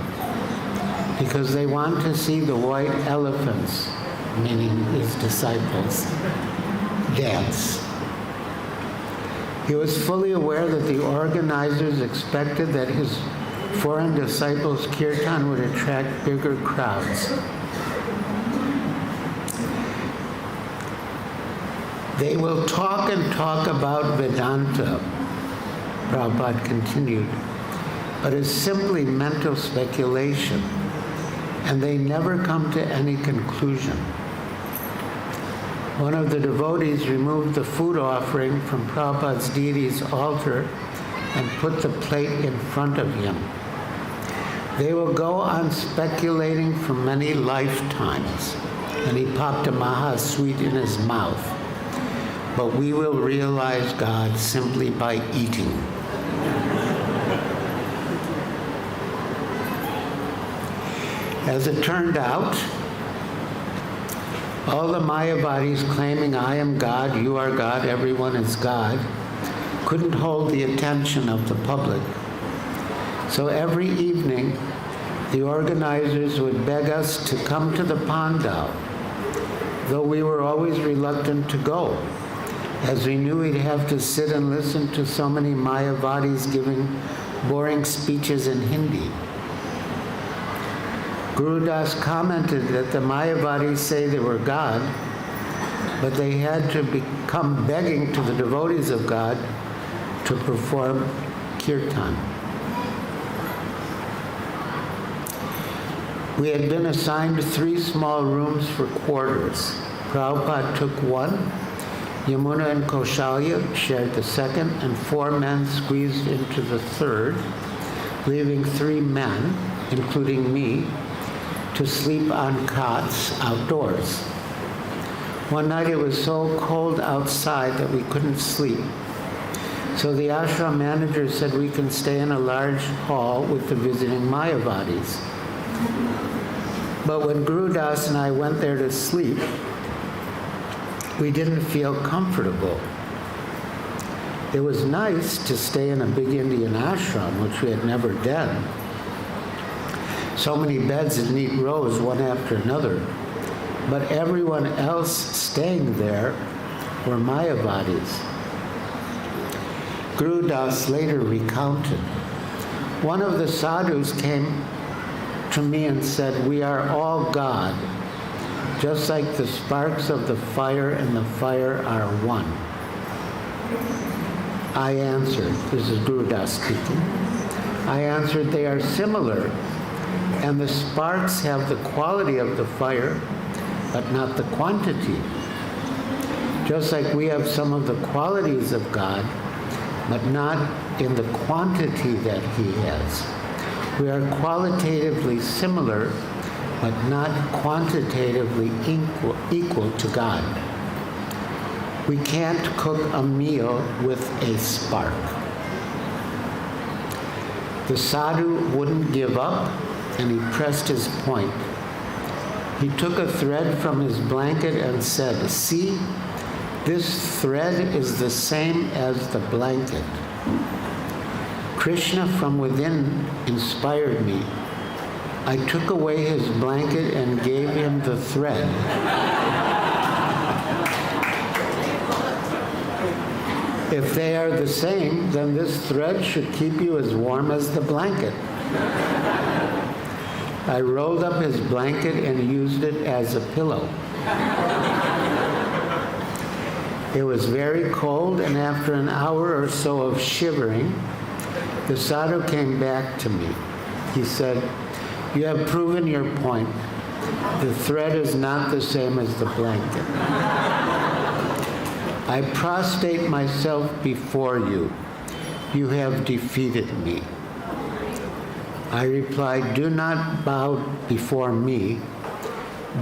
because they want to see the white elephants, meaning his disciples, dance. He was fully aware that the organizers expected that his foreign disciples' kirtan would attract bigger crowds. They will talk and talk about Vedanta, Prabhupada continued, but it's simply mental speculation, and they never come to any conclusion. One of the devotees removed the food offering from Prabhupada's deity's altar and put the plate in front of him. They will go on speculating for many lifetimes, and he popped a maha sweet in his mouth. But we will realize God simply by eating. As it turned out, all the Mayavadis claiming I am God, you are God, everyone is God, couldn't hold the attention of the public. So every evening, the organizers would beg us to come to the pandal, though we were always reluctant to go, as we knew we'd have to sit and listen to so many Mayavadis giving boring speeches in Hindi. Gurudas commented that the Mayavadis say they were God, but they had to become begging to the devotees of God to perform kirtan. We had been assigned 3 small rooms for quarters. Prabhupada took one, Yamuna and Kaushalya shared the second, and 4 men squeezed into the third, leaving 3 men, including me, to sleep on cots outdoors. One night it was so cold outside that we couldn't sleep. So the ashram manager said we can stay in a large hall with the visiting Mayavadis. But when Gurudas and I went there to sleep, we didn't feel comfortable. It was nice to stay in a big Indian ashram, which we had never done. So many beds in neat rows, one after another. But everyone else staying there were Mayavadis. Gurudas later recounted. One of the sadhus came to me and said, we are all God, just like the sparks of the fire and the fire are one. I answered, this is Gurudas speaking, I answered, they are similar, and the sparks have the quality of the fire, but not the quantity. Just like we have some of the qualities of God, but not in the quantity that he has. We are qualitatively similar, but not quantitatively equal to God. We can't cook a meal with a spark. The sadhu wouldn't give up, and he pressed his point. He took a thread from his blanket and said, "See, this thread is the same as the blanket." Krishna from within inspired me. I took away his blanket and gave him the thread. If they are the same, then this thread should keep you as warm as the blanket. I rolled up his blanket and used it as a pillow. It was very cold, and after an hour or so of shivering, the sadhu came back to me. He said, "You have proven your point. The thread is not the same as the blanket. I prostrate myself before you. You have defeated me." I replied, "Do not bow before me.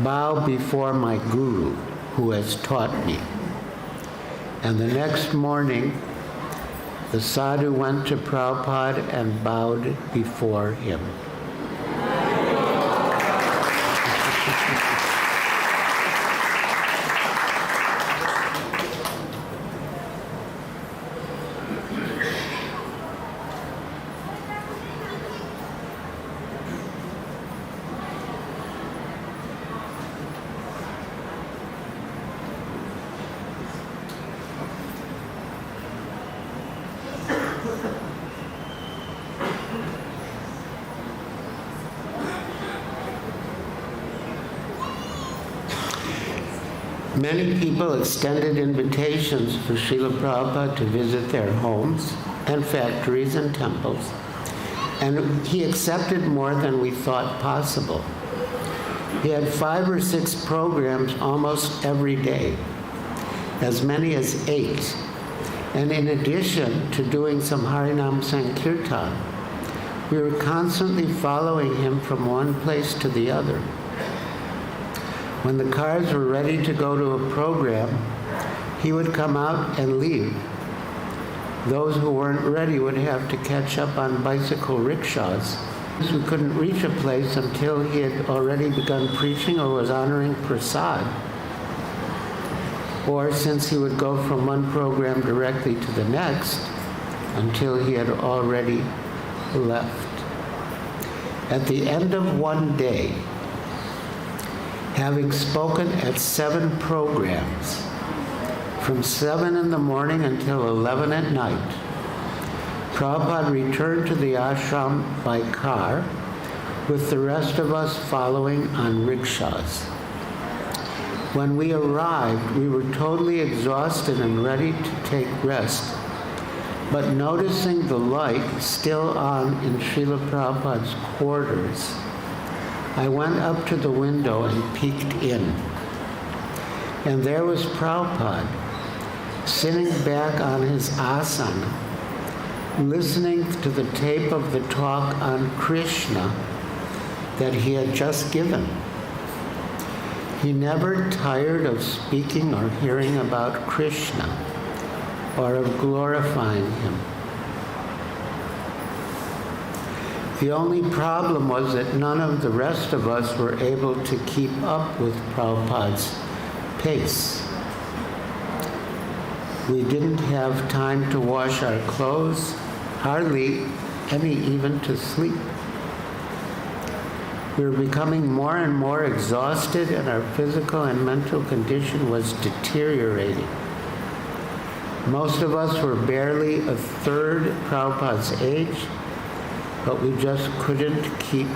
Bow before my guru, who has taught me." And the next morning, the sadhu went to Prabhupada and bowed before him. Many people extended invitations for Srila Prabhupada to visit their homes and factories and temples, and he accepted more than we thought possible. He had 5 or 6 programs almost every day, as many as 8. And in addition to doing some Harinam Sankirtan, we were constantly following him from one place to the other. When the cars were ready to go to a program, he would come out and leave. Those who weren't ready would have to catch up on bicycle rickshaws. We couldn't reach a place until he had already begun preaching or was honoring prasad. Or since he would go from one program directly to the next until he had already left. At the end of one day, having spoken at 7 programs, from 7 in the morning until 11 at night, Prabhupada returned to the ashram by car, with the rest of us following on rickshaws. When we arrived, we were totally exhausted and ready to take rest, but noticing the light still on in Srila Prabhupada's quarters, I went up to the window and peeked in. And there was Prabhupada, sitting back on his asana, listening to the tape of the talk on Krishna that he had just given. He never tired of speaking or hearing about Krishna or of glorifying him. The only problem was that none of the rest of us were able to keep up with Prabhupada's pace. We didn't have time to wash our clothes, hardly any even to sleep. We were becoming more and more exhausted, and our physical and mental condition was deteriorating. Most of us were barely a third Prabhupada's age, but we just couldn't keep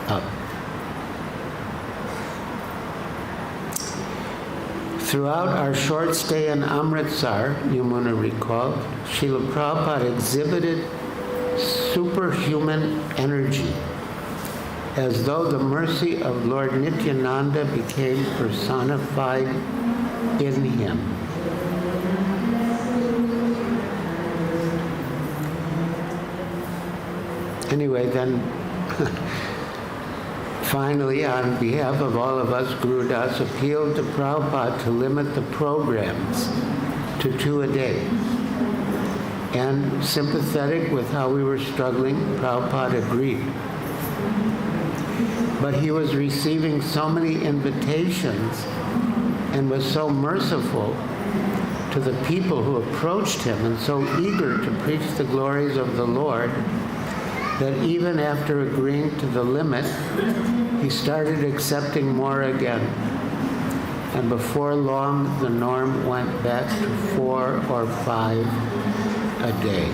up. Throughout our short stay in Amritsar, Yamuna recalled, Srila Prabhupada exhibited superhuman energy, as though the mercy of Lord Nityananda became personified in him. Anyway, then Finally, on behalf of all of us, Guru Das appealed to Prabhupada to limit the programs to 2 a day. And sympathetic with how we were struggling, Prabhupada agreed. But he was receiving so many invitations and was so merciful to the people who approached him and so eager to preach the glories of the Lord that even after agreeing to the limit, he started accepting more again. And before long, the norm went back to 4 or 5 a day.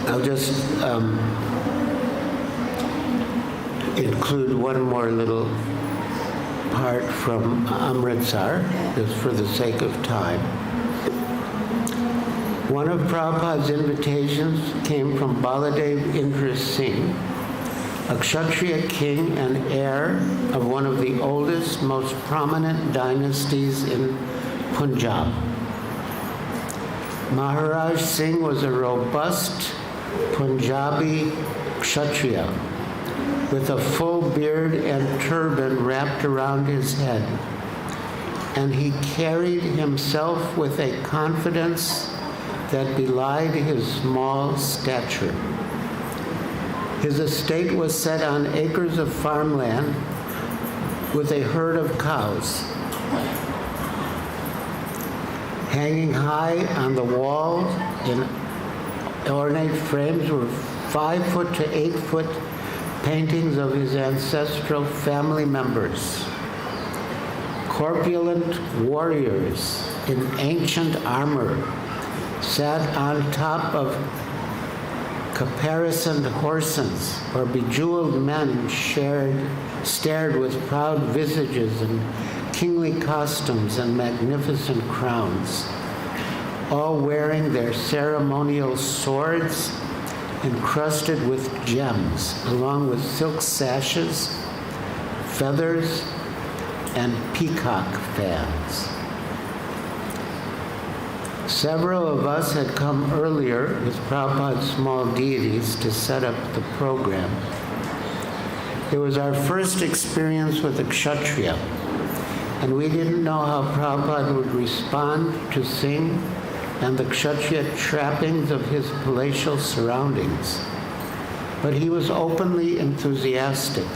I'll just include one more little part from Amritsar, just for the sake of time. One of Prabhupada's invitations came from Baladev Indra Singh, a Kshatriya king and heir of one of the oldest, most prominent dynasties in Punjab. Maharaj Singh was a robust Punjabi Kshatriya with a full beard and turban wrapped around his head, and he carried himself with a confidence that belied his small stature. His estate was set on acres of farmland with a herd of cows. Hanging high on the wall in ornate frames were 5-foot to 8-foot paintings of his ancestral family members. Corpulent warriors in ancient armor sat on top of caparisoned horses, or bejeweled men stared with proud visages and kingly costumes and magnificent crowns, all wearing their ceremonial swords encrusted with gems, along with silk sashes, feathers, and peacock fans. Several of us had come earlier with Prabhupada's small deities to set up the program. It was our first experience with a Kshatriya, and we didn't know how Prabhupada would respond to Singh and the Kshatriya trappings of his palatial surroundings. But he was openly enthusiastic.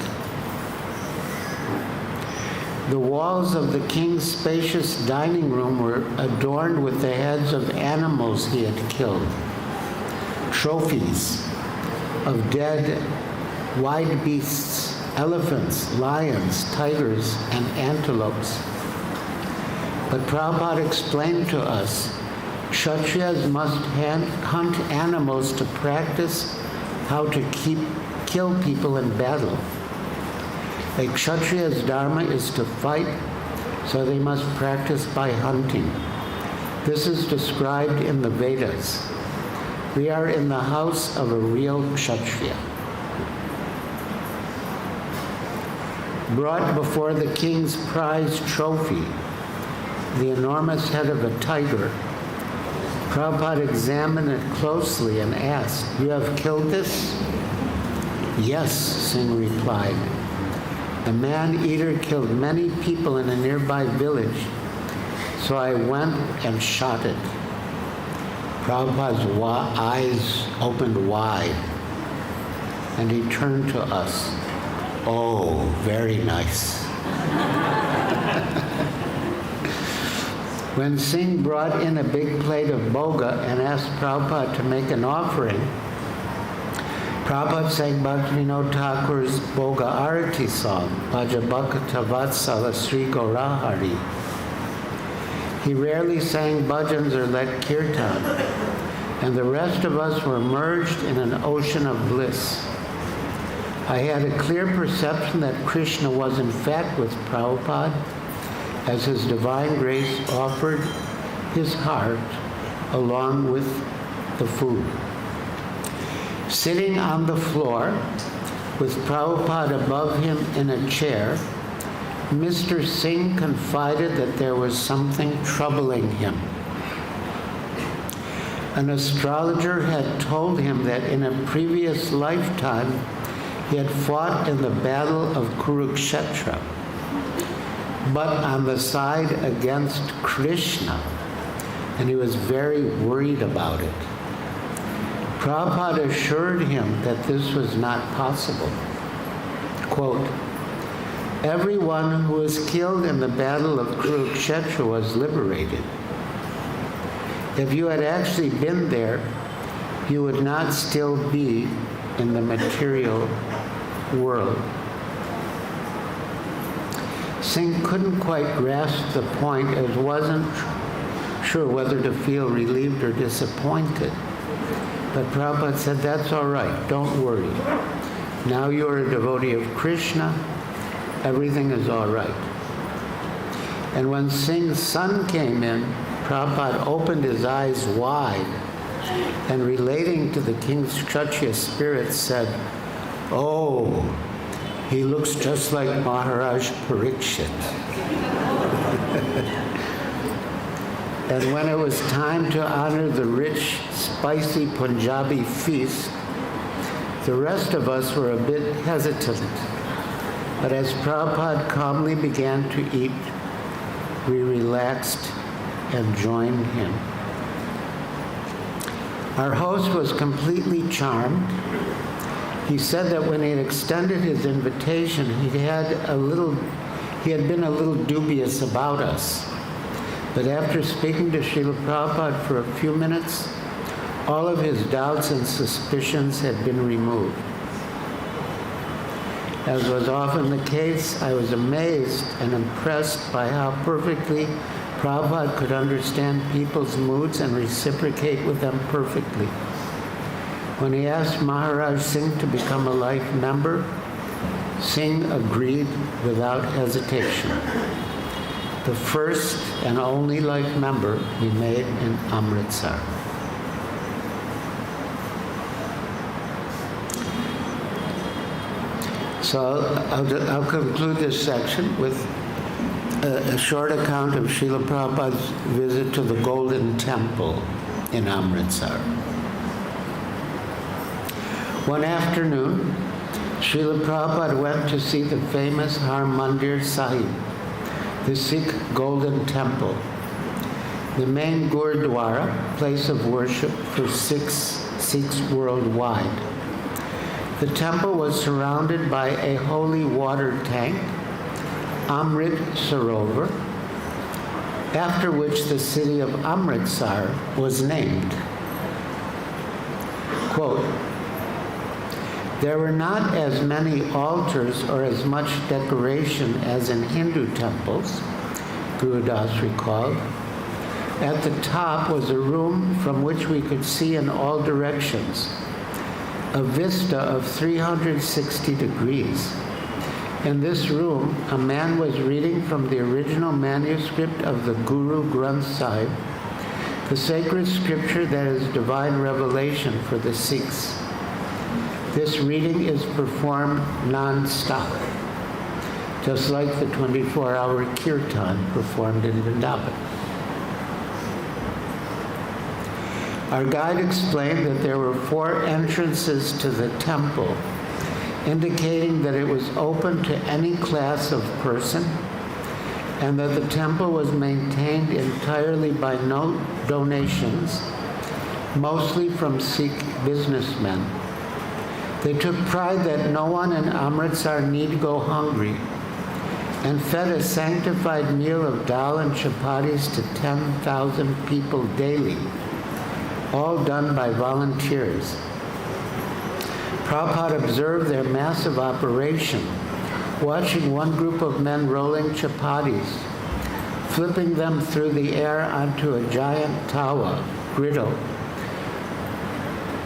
The walls of the king's spacious dining room were adorned with the heads of animals he had killed, trophies of dead wild beasts, elephants, lions, tigers, and antelopes. But Prabhupada explained to us, Kshatriyas must hunt animals to practice how to kill people in battle. A Kshatriya's dharma is to fight, so they must practice by hunting. This is described in the Vedas. We are in the house of a real Kshatriya. Brought before the king's prize trophy, the enormous head of a tiger, Prabhupada examined it closely and asked, "You have killed this?" "Yes," Singh replied. "The man-eater killed many people in a nearby village, so I went and shot it." Prabhupada's eyes opened wide, and he turned to us. "Oh, very nice." When Singh brought in a big plate of bhoga and asked Prabhupada to make an offering, Prabhupada sang Bhaktivinoda Thakur's Bhoga Arati song, Bhaja Bhakta Vatsala Sri Gaurahari. He rarely sang bhajans or led kirtan, and the rest of us were merged in an ocean of bliss. I had a clear perception that Krishna was in fact with Prabhupada, as his divine grace offered his heart along with the food. Sitting on the floor with Prabhupada above him in a chair, Mr. Singh confided that there was something troubling him. An astrologer had told him that in a previous lifetime he had fought in the battle of Kurukshetra, but on the side against Krishna, and he was very worried about it. Prabhupada assured him that this was not possible. Quote, everyone who was killed in the battle of Kurukshetra was liberated. If you had actually been there, you would not still be in the material world. Singh couldn't quite grasp the point, as wasn't sure whether to feel relieved or disappointed. But Prabhupada said, that's all right, don't worry. Now you're a devotee of Krishna, everything is all right. And when Singh's son came in, Prabhupada opened his eyes wide and, relating to the king's Kshatriya spirit, said, oh, he looks just like Maharaj Parikshit. And when it was time to honor the rich, spicy Punjabi feast, the rest of us were a bit hesitant. But as Prabhupada calmly began to eat, we relaxed and joined him. Our host was completely charmed. He said that when he had extended his invitation, he had been a little dubious about us. But after speaking to Srila Prabhupada for a few minutes, all of his doubts and suspicions had been removed. As was often the case, I was amazed and impressed by how perfectly Prabhupada could understand people's moods and reciprocate with them perfectly. When he asked Maharaj Singh to become a life member, Singh agreed without hesitation. The first and only life member he made in Amritsar. So I'll conclude this section with a short account of Srila Prabhupada's visit to the Golden Temple in Amritsar. One afternoon, Srila Prabhupada went to see the famous Har Mandir Sahib, the Sikh Golden Temple, the main Gurdwara, place of worship for Sikhs worldwide. The temple was surrounded by a holy water tank, Amrit Sarovar, after which the city of Amritsar was named. Quote, there were not as many altars or as much decoration as in Hindu temples, Guru Das recalled. At the top was a room from which we could see in all directions, a vista of 360 degrees. In this room, a man was reading from the original manuscript of the Guru Granth Sahib, the sacred scripture that is divine revelation for the Sikhs. This reading is performed non-stop, just like the 24-hour kirtan performed in Vrindavan. Our guide explained that there were 4 entrances to the temple, indicating that it was open to any class of person, and that the temple was maintained entirely by donations, mostly from Sikh businessmen. They took pride that no one in Amritsar need go hungry, and fed a sanctified meal of dal and chapatis to 10,000 people daily, all done by volunteers. Prabhupada observed their massive operation, watching one group of men rolling chapatis, flipping them through the air onto a giant tawa, griddle,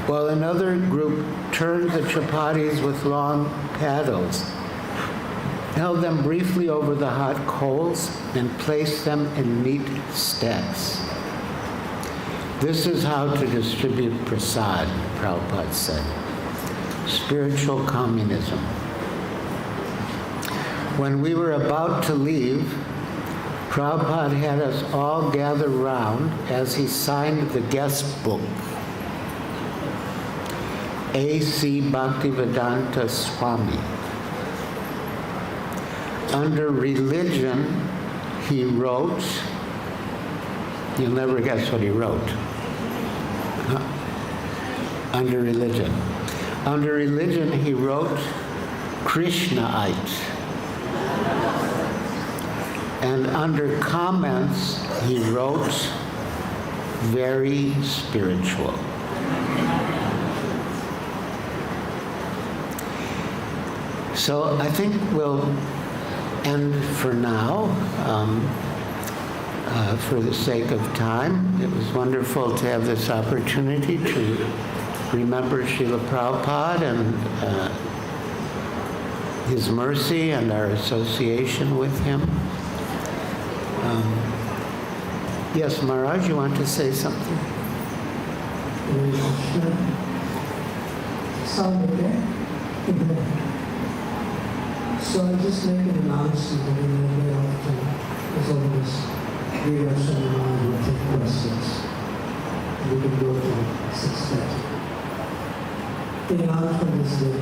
While another group turned the chapatis with long paddles, held them briefly over the hot coals, and placed them in neat stacks. This is how to distribute prasad, Prabhupada said. Spiritual communism. When we were about to leave, Prabhupada had us all gather round as he signed the guest book. A.C. Bhaktivedanta Swami. Under religion, he wrote, you'll never guess what he wrote. Under religion. Under religion, he wrote Krishnaite. And under comments, he wrote very spiritual. So I think we'll end for now. For the sake of time, it was wonderful to have this opportunity to remember Srila Prabhupada and his mercy and our association with him. Yes, Maharaj, you want to say something? So I just make an announcement that very often, as always, we have someone who will take questions. We can go to 6:30. The announcement is that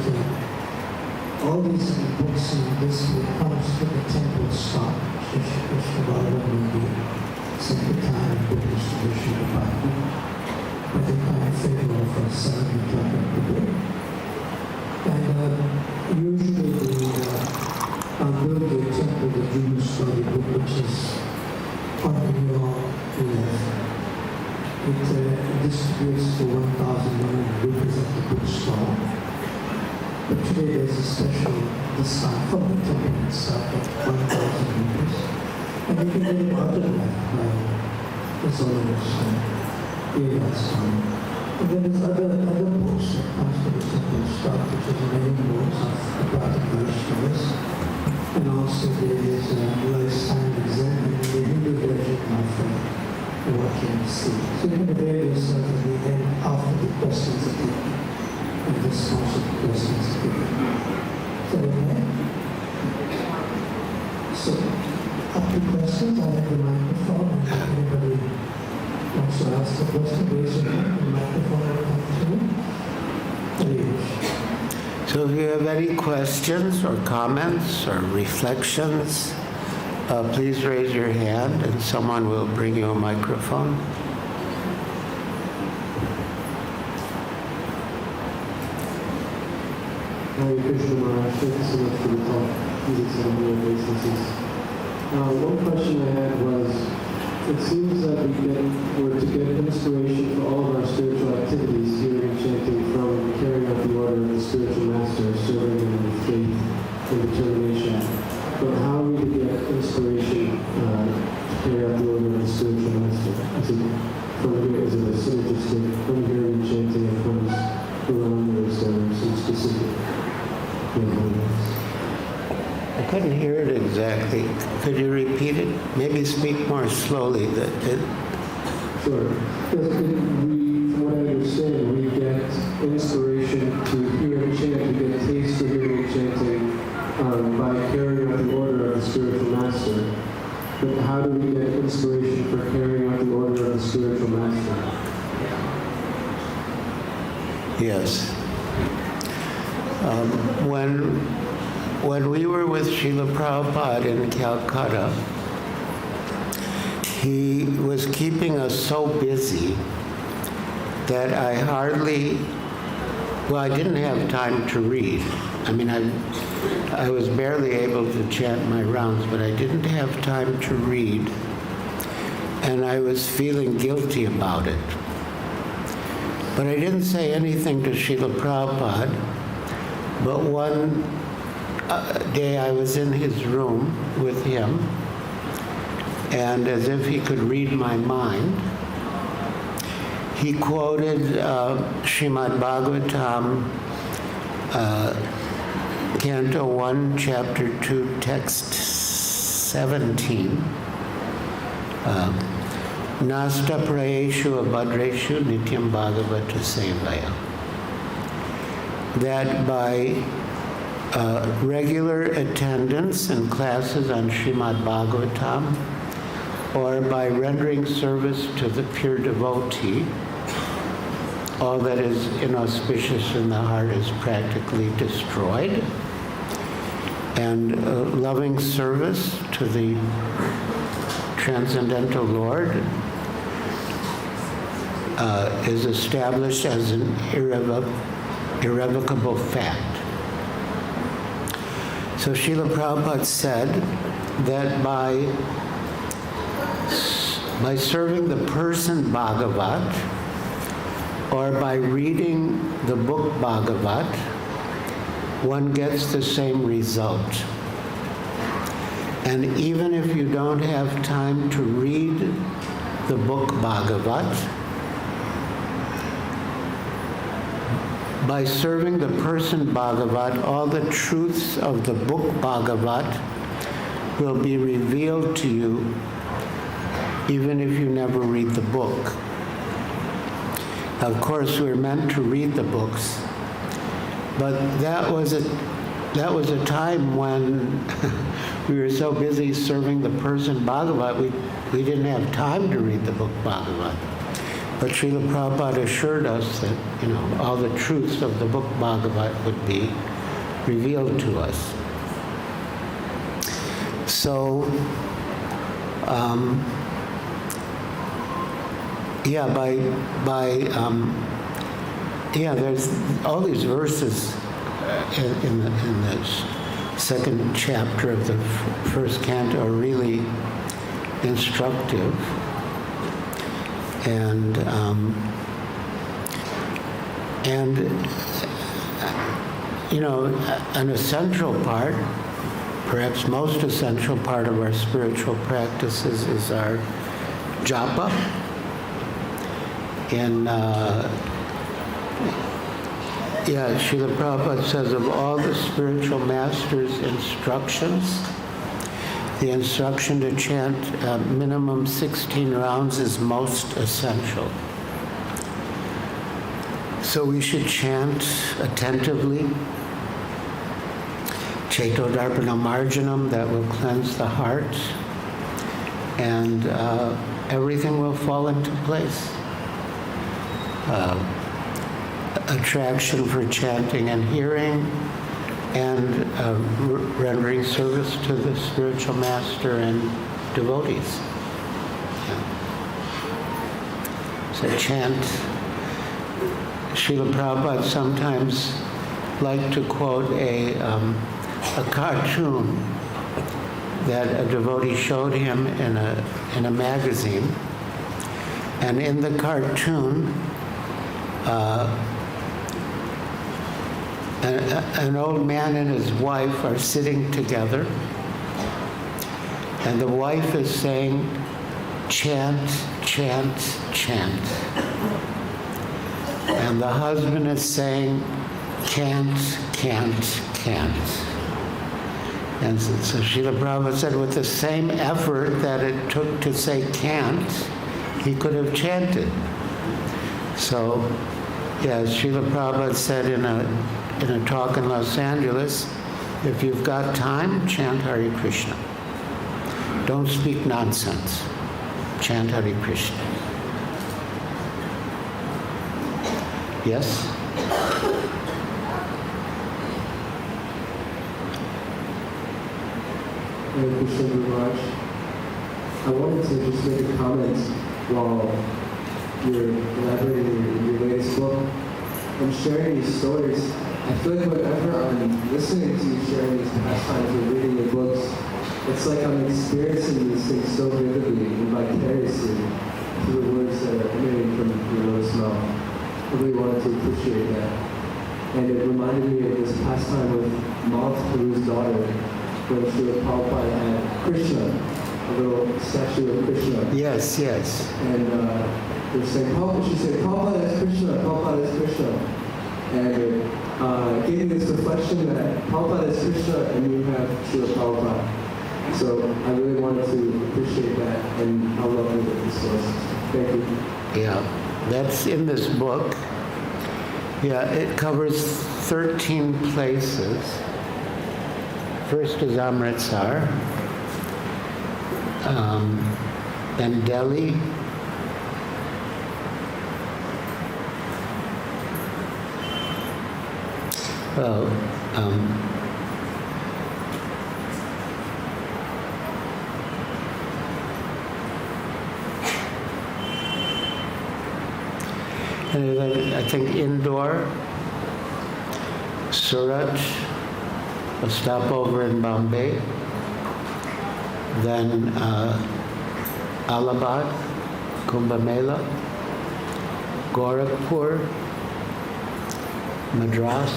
all these books in this book comes to the temple stop. Krishna Balaram will be Secretary of Book Distribution Department. I think I'm in favor of 7 o'clock at the day. And usually I'll go to the temple, the Jewish study book, which is on your left. It distributes for 1,100 rupees at the bookstore. But today there's a special discount from the temple itself at 1,000 rupees. And you can get it autographed by the Solomons ISKCON. And then there's other books that comes to the temple stock, which is many books of Pratik Vaishnavas. And also there is a lifetime exam in the Hindu version of what you see. So you can avail yourself at the end after the questions are given and the response of the questions are given. So, okay? So, up to questions, I have the microphone, and if anybody wants to ask a question, raise your hand, the microphone will come to you. Please. So if you have any questions or comments or reflections, please raise your hand and someone will bring you a microphone. Hare Krishna Maharaj, thank you so much for the talk. These are some real instances. One question I had was, it seems that we're to get inspiration for all of our spiritual activities, hearing and chanting, from carrying out the order of the spiritual master, serving them with faith and determination. But how are we to get inspiration to carry out the order of the spiritual master? Is it a synergistic, from hearing and chanting, and comes around those some specific? I couldn't hear it exactly. Could you repeat it? Maybe speak more slowly. Sure. Because from what I understand, we get inspiration to hear and chant, we get taste for hearing and chanting by carrying out the order of the spiritual master. But how do we get inspiration for carrying out the order of the spiritual master? Yes. When we were with Srila Prabhupada in Calcutta, he was keeping us so busy that I didn't have time to read. I mean, I was barely able to chant my rounds, but I didn't have time to read, and I was feeling guilty about it. But I didn't say anything to Srila Prabhupada, but one day I was in his room with him, and as if he could read my mind, he quoted Srimad Bhagavatam, Canto 1, Chapter 2, Text 17. Nasta prayeshu abhadreshu nityam bhagavata sevaya. That by regular attendance in classes on Srimad Bhagavatam, or by rendering service to the pure devotee, all that is inauspicious in the heart is practically destroyed. And loving service to the Transcendental Lord is established as an irrevocable fact. So Srila Prabhupada said that by serving the person Bhagavat, or by reading the book Bhagavat, one gets the same result. And even if you don't have time to read the book Bhagavat, by serving the person Bhagavat, all the truths of the book Bhagavat will be revealed to you, even if you never read the book. Of course, we're meant to read the books, but that was a time when we were so busy serving the person Bhagavat, we didn't have time to read the book Bhagavat. But Srila Prabhupada assured us that, all the truths of the book Bhagavat would be revealed to us. So, there's all these verses in the second chapter of the first canto are really instructive. And an essential part, perhaps most essential part of our spiritual practices is our japa. And Srila Prabhupada says of all the spiritual masters' instructions, the instruction to chant minimum 16 rounds is most essential. So we should chant attentively. Cheto Darpana Marjanam, that will cleanse the heart, and everything will fall into place. Attraction for chanting and hearing, and rendering service to the spiritual master and devotees. So chant. Srila Prabhupada sometimes liked to quote a cartoon that a devotee showed him in a magazine, and in the cartoon, an old man and his wife are sitting together, and the wife is saying, chant, chant, chant. And the husband is saying, can't, can't, can't. And so Srila Prabhupada said, with the same effort that it took to say can't, he could have chanted. So, Srila Prabhupada said in a talk in Los Angeles, if you've got time, chant Hare Krishna. Don't speak nonsense. Chant Hare Krishna. Yes? H.H.Giriraj. I wanted to just make a comment while you're elaborating your latest book and sharing these stories. I feel like whenever I'm listening to you sharing these pastimes or reading your books, it's like I'm experiencing these things so vividly and vicariously through the words that are emanating from your lotus mouth. I really wanted to appreciate that. And it reminded me of this pastime with Mahaprabhu's daughter, when Srila Prabhupada had Krishna, a little statue of Krishna. Yes, yes. And She said, Prabhupada is Krishna, Prabhupada is Krishna. And gave me this reflection that Prabhupada is Krishna and you have Srila Prabhupada. So I really wanted to appreciate that and how lovely that this was. Thank you. Yeah, that's in this book. Yeah, it covers 13 places. First is Amritsar, then Delhi, and then I think Indore, Surat, a stopover in Bombay, then Allahabad, Kumbh Mela, Gorakhpur, Madras,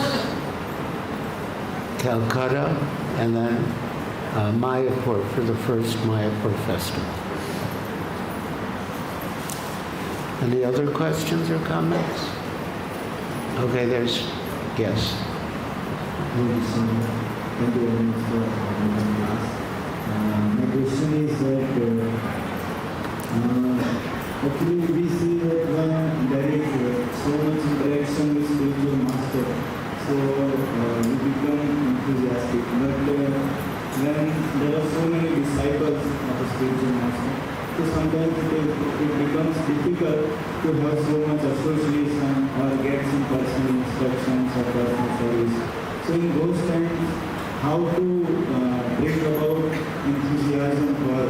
Calcutta, and then Mayapur for the first Mayapur festival. Any other questions or comments? Okay, there's, yes. Thank you very much for having class. My question is that actually we see that when there is so much interaction with spiritual master, so we become enthusiastic. But when there are so many disciples of the spiritual master, so sometimes it becomes difficult to have so much association or get some personal instructions or personal service. So in those times, how to bring about enthusiasm for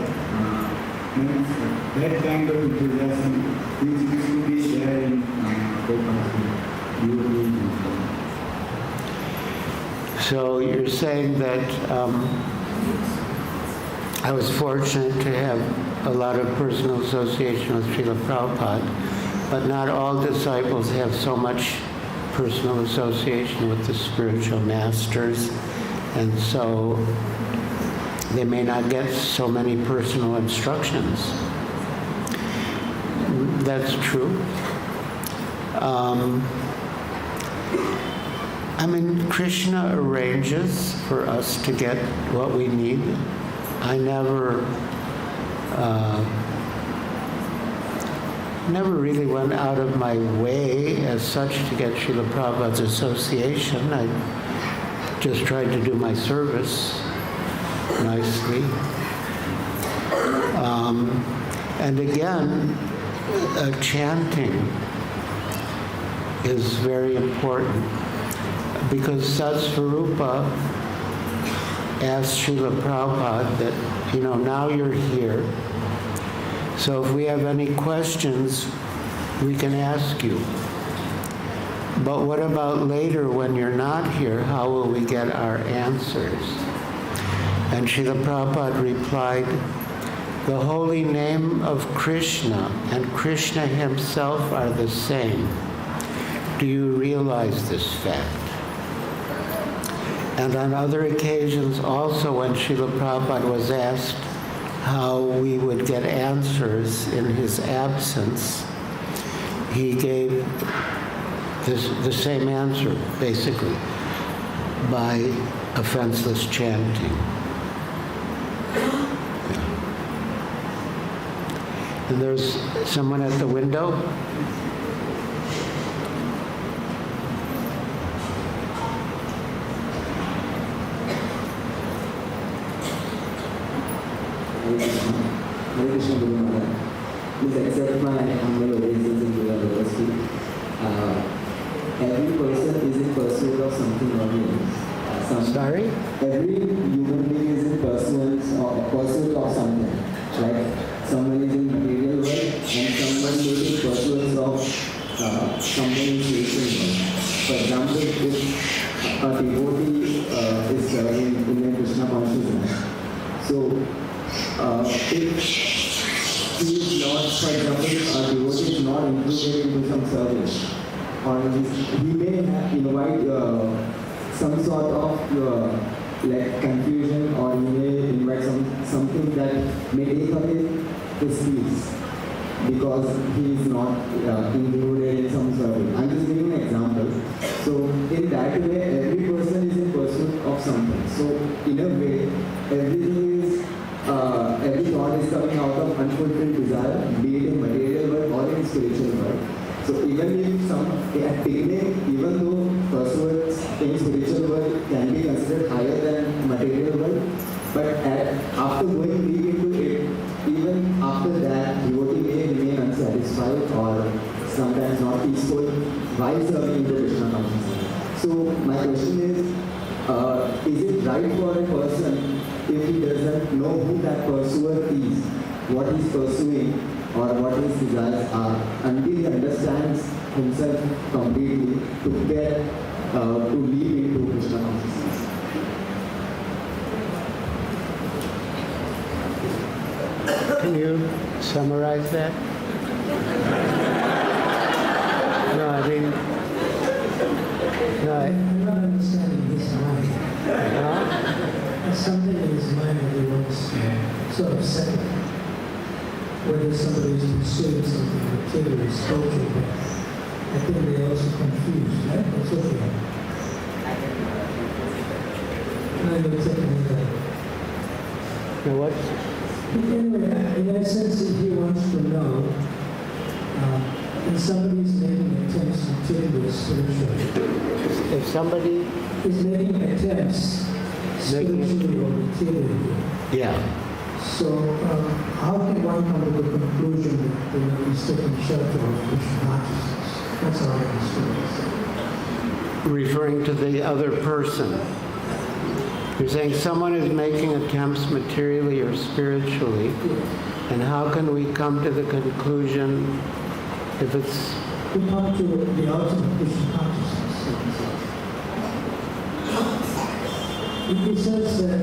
that kind of enthusiasm which used to be there in So you're saying that I was fortunate to have a lot of personal association with Srila Prabhupada, but not all disciples have so much personal association with the spiritual masters, and so they may not get so many personal instructions. That's true. I mean, Krishna arranges for us to get what we need. I never really went out of my way as such to get Srila Prabhupada's association. I just tried to do my service nicely. And again, chanting is very important because Satsvarupa asked Srila Prabhupada that, now you're here, so if we have any questions, we can ask you. But what about later when you're not here? How will we get our answers? And Srila Prabhupada replied, the holy name of Krishna and Krishna himself are the same. Do you realize this fact? And on other occasions also when Srila Prabhupada was asked how we would get answers in his absence, he gave the same answer, basically, by offenseless chanting. Yeah. And there's someone at the window. Hare Krishna Guru Maharaj. Please accept my humble obeisance in your university. Every person is in pursuit of something or else. Sorry? Every human being is in pursuit of something. Like someone is in material world and someone is in pursuit of something in spiritual world. For example, if a devotee is serving in a Krishna consciousness, so if he is not, for example, a devotee is not included into some service, or he may invite some sort of like confusion, or he may invite something that may take away his peace. because he is not included in some survey. I'm just giving an example. So in that way, every person is in pursuit of something. So in a way, everything is, every thought is coming out of unfulfilled desire, be it in material world or in spiritual world. So even if at beginning, even though pursuits in spiritual world can be considered higher than material world, but after going deep into it, even after that, devotee may remain unsatisfied or sometimes not peaceful while serving into Krishna consciousness. So my question is it right for a person if he doesn't know who that pursuer is, what he's pursuing, or what his desires are, until he understands himself completely to get to lead into Krishna consciousness? Can you summarize that? No, I mean, I'm not understanding his mind. There's something in his mind that he wants sort of settle. Whether somebody is pursuing something materially, spiritual, but I think they're also confused, right? That's okay. I'm going to take that. now what? Anyway, in that sense, if he wants to know, if somebody's making attempts to change the spiritually, If somebody, is making attempts spiritually or materially, yeah. so how can one come to the conclusion that he's taking shelter of Krishna consciousness? That's how I understood it. Referring to the other person. You're saying someone is making attempts materially or spiritually, and how can we come to the conclusion if it's... We come to the ultimate Krishna consciousness. He says that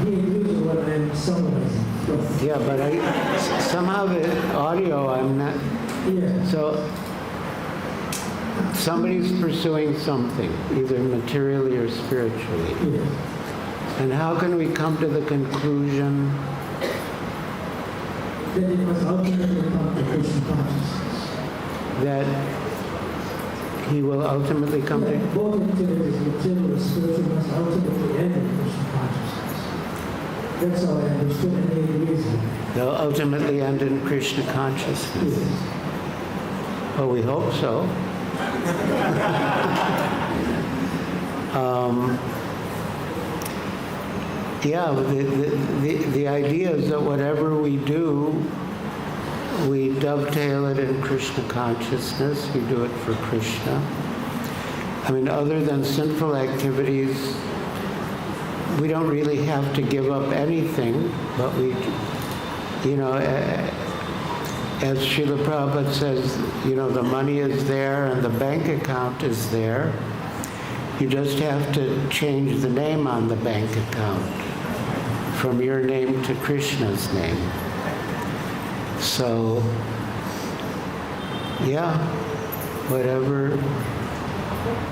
he agrees with what I'm summarizing. Yeah, but somehow the audio, I'm not... Yeah. So, somebody's pursuing something, either materially or spiritually. Yes. And how can we come to the conclusion Then it must ultimately come to Krishna consciousness. that he will ultimately come Yeah, to... both activities, material and spiritual, must ultimately end in Krishna consciousness. That's how I understood and he agrees with me. They'll ultimately end in Krishna consciousness. Yes. Well, we hope so. Yeah, the idea is that whatever we do, we dovetail it in Krishna consciousness. We do it for Krishna. I mean, other than sinful activities, we don't really have to give up anything, but we, you know, as Srila Prabhupada says, you know, the money is there and the bank account is there. You just have to change the name on the bank account from your name to Krishna's name. So, yeah, whatever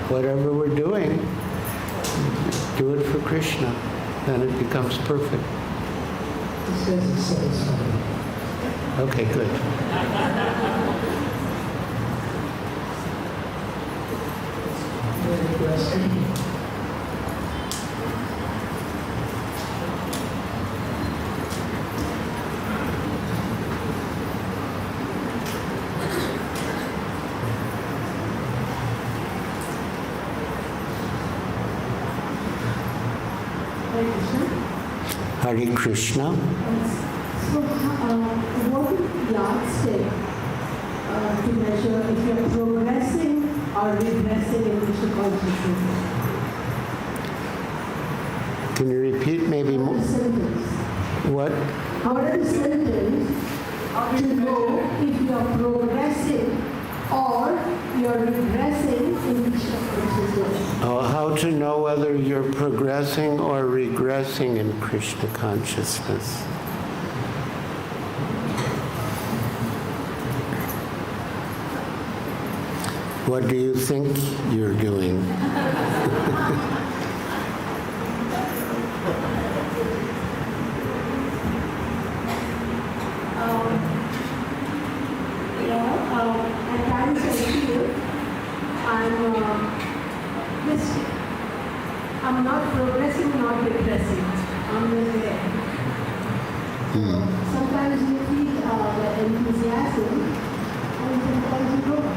we're doing, do it for Krishna. Then it becomes perfect. He says it's satisfying. Okay, good. Any question? Hare Krishna. So, what is the yardstick to measure if you are progressing or regressing in Krishna consciousness? Can you repeat maybe How more? does sentence? What? How does sentence to know if you are progressing or you are regressing in Krishna consciousness? Oh, how to know whether you're progressing or regressing in Krishna consciousness. What do you think you're doing? feel, I'm not progressing, not regressing. I'm just there. Sometimes you feel the enthusiasm, and sometimes you don't.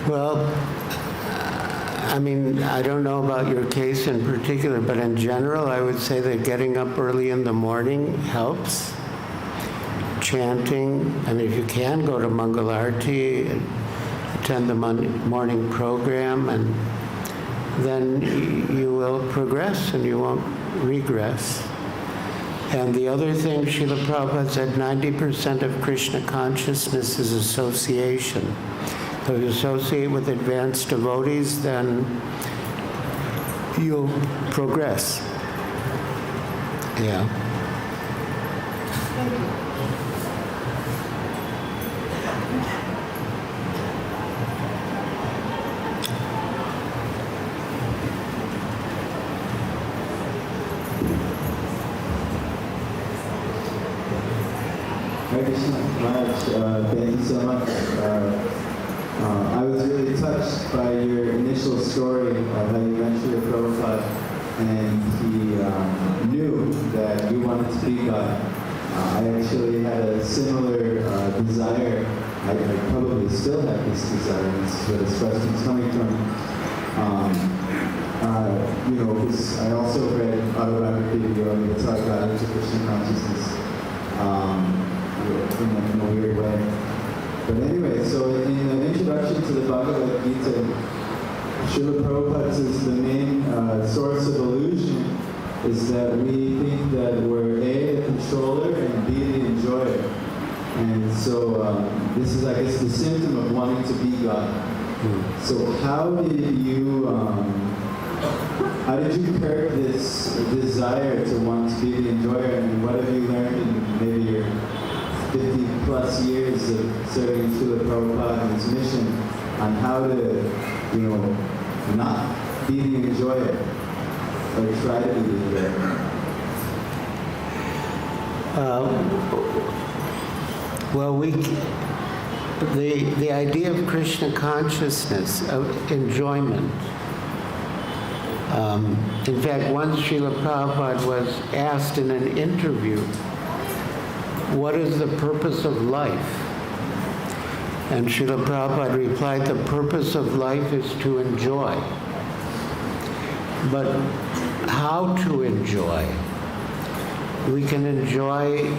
Well, I mean, I don't know about your case in particular, but in general, I would say that getting up early in the morning helps. Chanting, and if you can, go to Mangalarti, attend the morning program, and then you will progress and you won't regress. And the other thing, Srila Prabhupada said, 90% of Krishna consciousness is association. So if you associate with advanced devotees, then you'll progress. Yeah. Hare Krishna, Maharaj, thank you so much. I was really touched by your initial story of how you went to Prabhupada and he knew that you wanted to be God. I actually had a similar desire. I probably still have this desire, and this is where this question's coming from. Because I also read autobiography of Yogi that talked about into Krishna consciousness in a weird way. But anyway, so in the introduction to the Bhagavad Gita, Srila Prabhupada says the main source of illusion is that we think that we're A, the controller, and B, the enjoyer. And so this is, I guess, the symptom of wanting to be God. So how did you curb this desire to want to be the enjoyer, and what have you learned in maybe your 50 plus years of serving Srila Prabhupada and his mission on how to, not be the enjoyer, or try to be the enjoyer? Well, the idea of Krishna consciousness, of enjoyment. In fact, once Srila Prabhupada was asked in an interview, what is the purpose of life? And Srila Prabhupada replied, the purpose of life is to enjoy. But how to enjoy? We can enjoy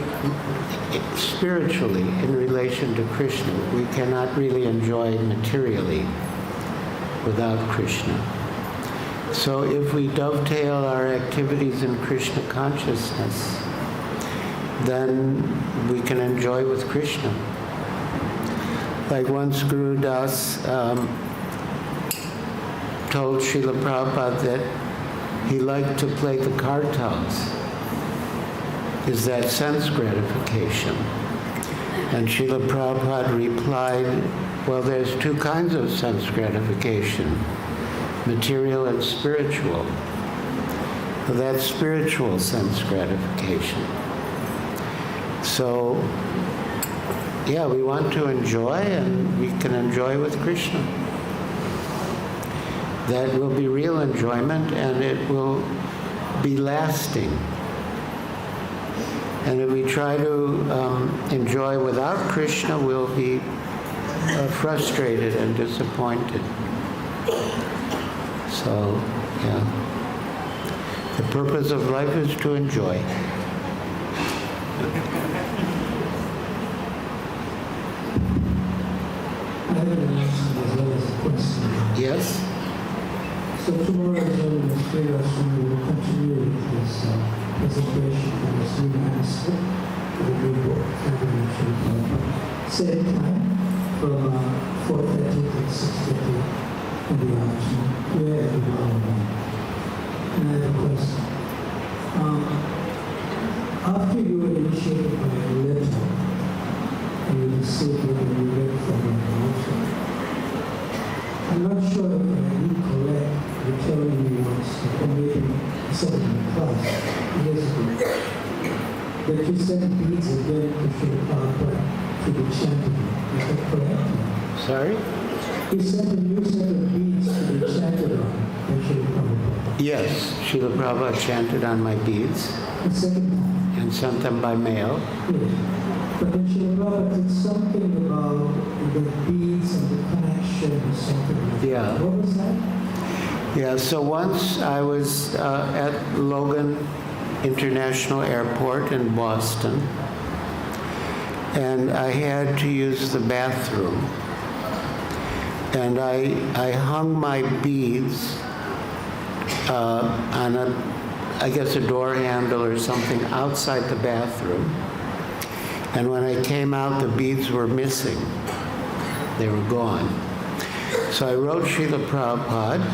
spiritually in relation to Krishna. We cannot really enjoy materially without Krishna. So if we dovetail our activities in Krishna consciousness, then we can enjoy with Krishna. Like once Guru Das told Srila Prabhupada that he liked to play the kartals. Is that sense gratification? And Srila Prabhupada replied, well, there's two kinds of sense gratification, material and spiritual. Well, that's spiritual sense gratification. So, yeah, we want to enjoy, and we can enjoy with Krishna. That will be real enjoyment, and it will be lasting. And if we try to enjoy without Krishna, we'll be frustrated and disappointed. So, yeah. The purpose of life is to enjoy. I have an answer as well as a question. Yes? So tomorrow, as well as Swami will continue with this presentation from this new manuscript for the new book, same time from 4:30 to 6:30 in the afternoon, here at the Vrindavan. And I have a question. After you were initiated by a letter, you received what you read from the also. I'm not sure if I recollect you telling me once, or maybe something in class years ago, that you sent beads again to Srila Prabhupada to be chanted. Is that correct? Sorry? He sent a new set of beads to be chanted on by Srila Prabhupada. Yes, Srila Prabhupada chanted on my beads The second time. and sent them by mail. Yes. But then Srila Prabhupada did something about the beads and the connection or something like Yeah. that. What was that? Yeah, so once I was at Logan International Airport in Boston, and I had to use the bathroom. And I hung my beads on I guess a door handle or something outside the bathroom. And when I came out, the beads were missing. They were gone. So I wrote Srila Prabhupada,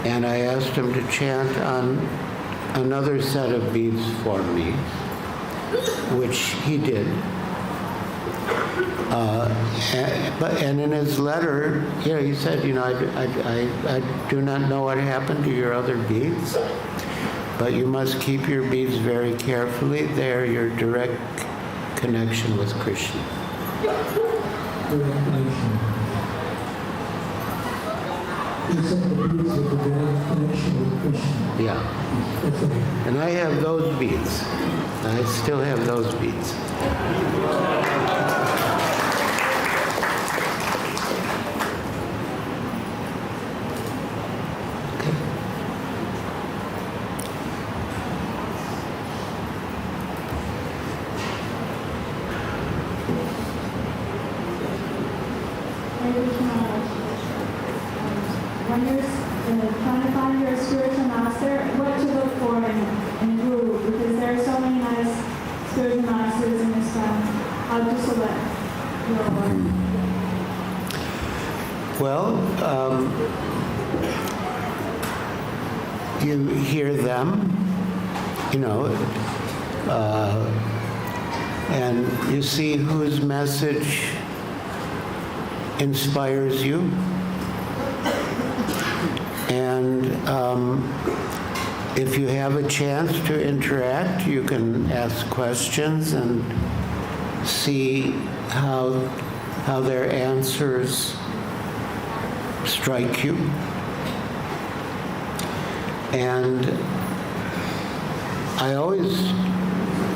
and I asked him to chant on another set of beads for me, which he did. And in his letter, he said, I do not know what happened to your other beads, but you must keep your beads very carefully. They're your direct connection with Krishna. Direct connection. You sent the beads with the direct connection with Krishna. Yeah. That's right. And I have those beads. I still have those beads. When you're trying to find your spiritual master, what to look for in a guru, because there are so many nice spiritual masters in this town. How to select your one? Well, you hear them, and you see whose message inspires you. And if you have a chance to interact, you can ask questions and see how their answers strike you. And I always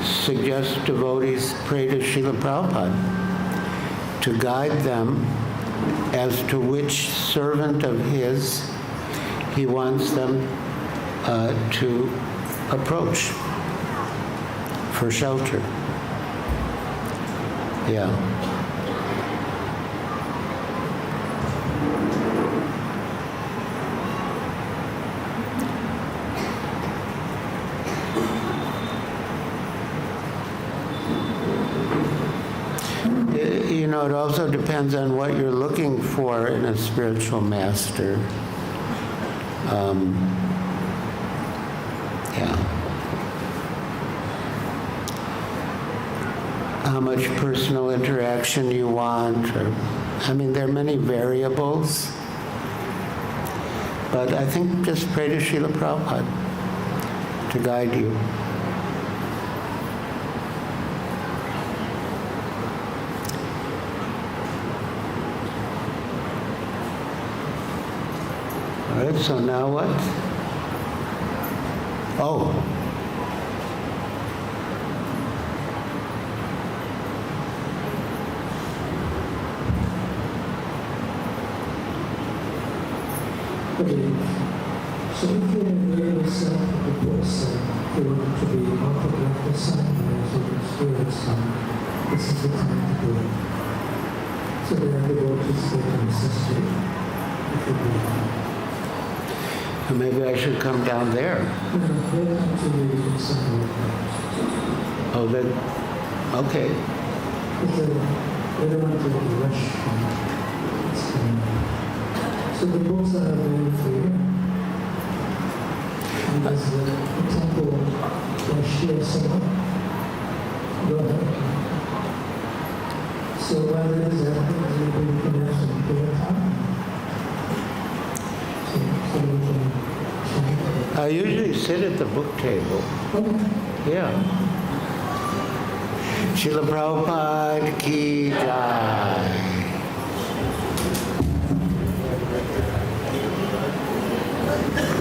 suggest devotees pray to Srila Prabhupada to guide them as to which servant of his he wants them to approach for shelter. Yeah. It also depends on what you're looking for in a spiritual master. How much personal interaction you want, there are many variables. But I think just pray to Srila Prabhupada to guide you. All right, so now what? Oh. Okay. So if you're in the area side of the board side, if you want to be out of the left side, or the spirit side, this is the time to do it. So there are devotees that can assist you. If you do. Maybe I should come down there. Oh, then, okay. So the books are available for you. And there's the temple by Shri Sama. Go ahead. So while there is happening, you can have some prayer time. So we can chant. I usually sit at the book table. Yeah. Srila Prabhupada ki jai.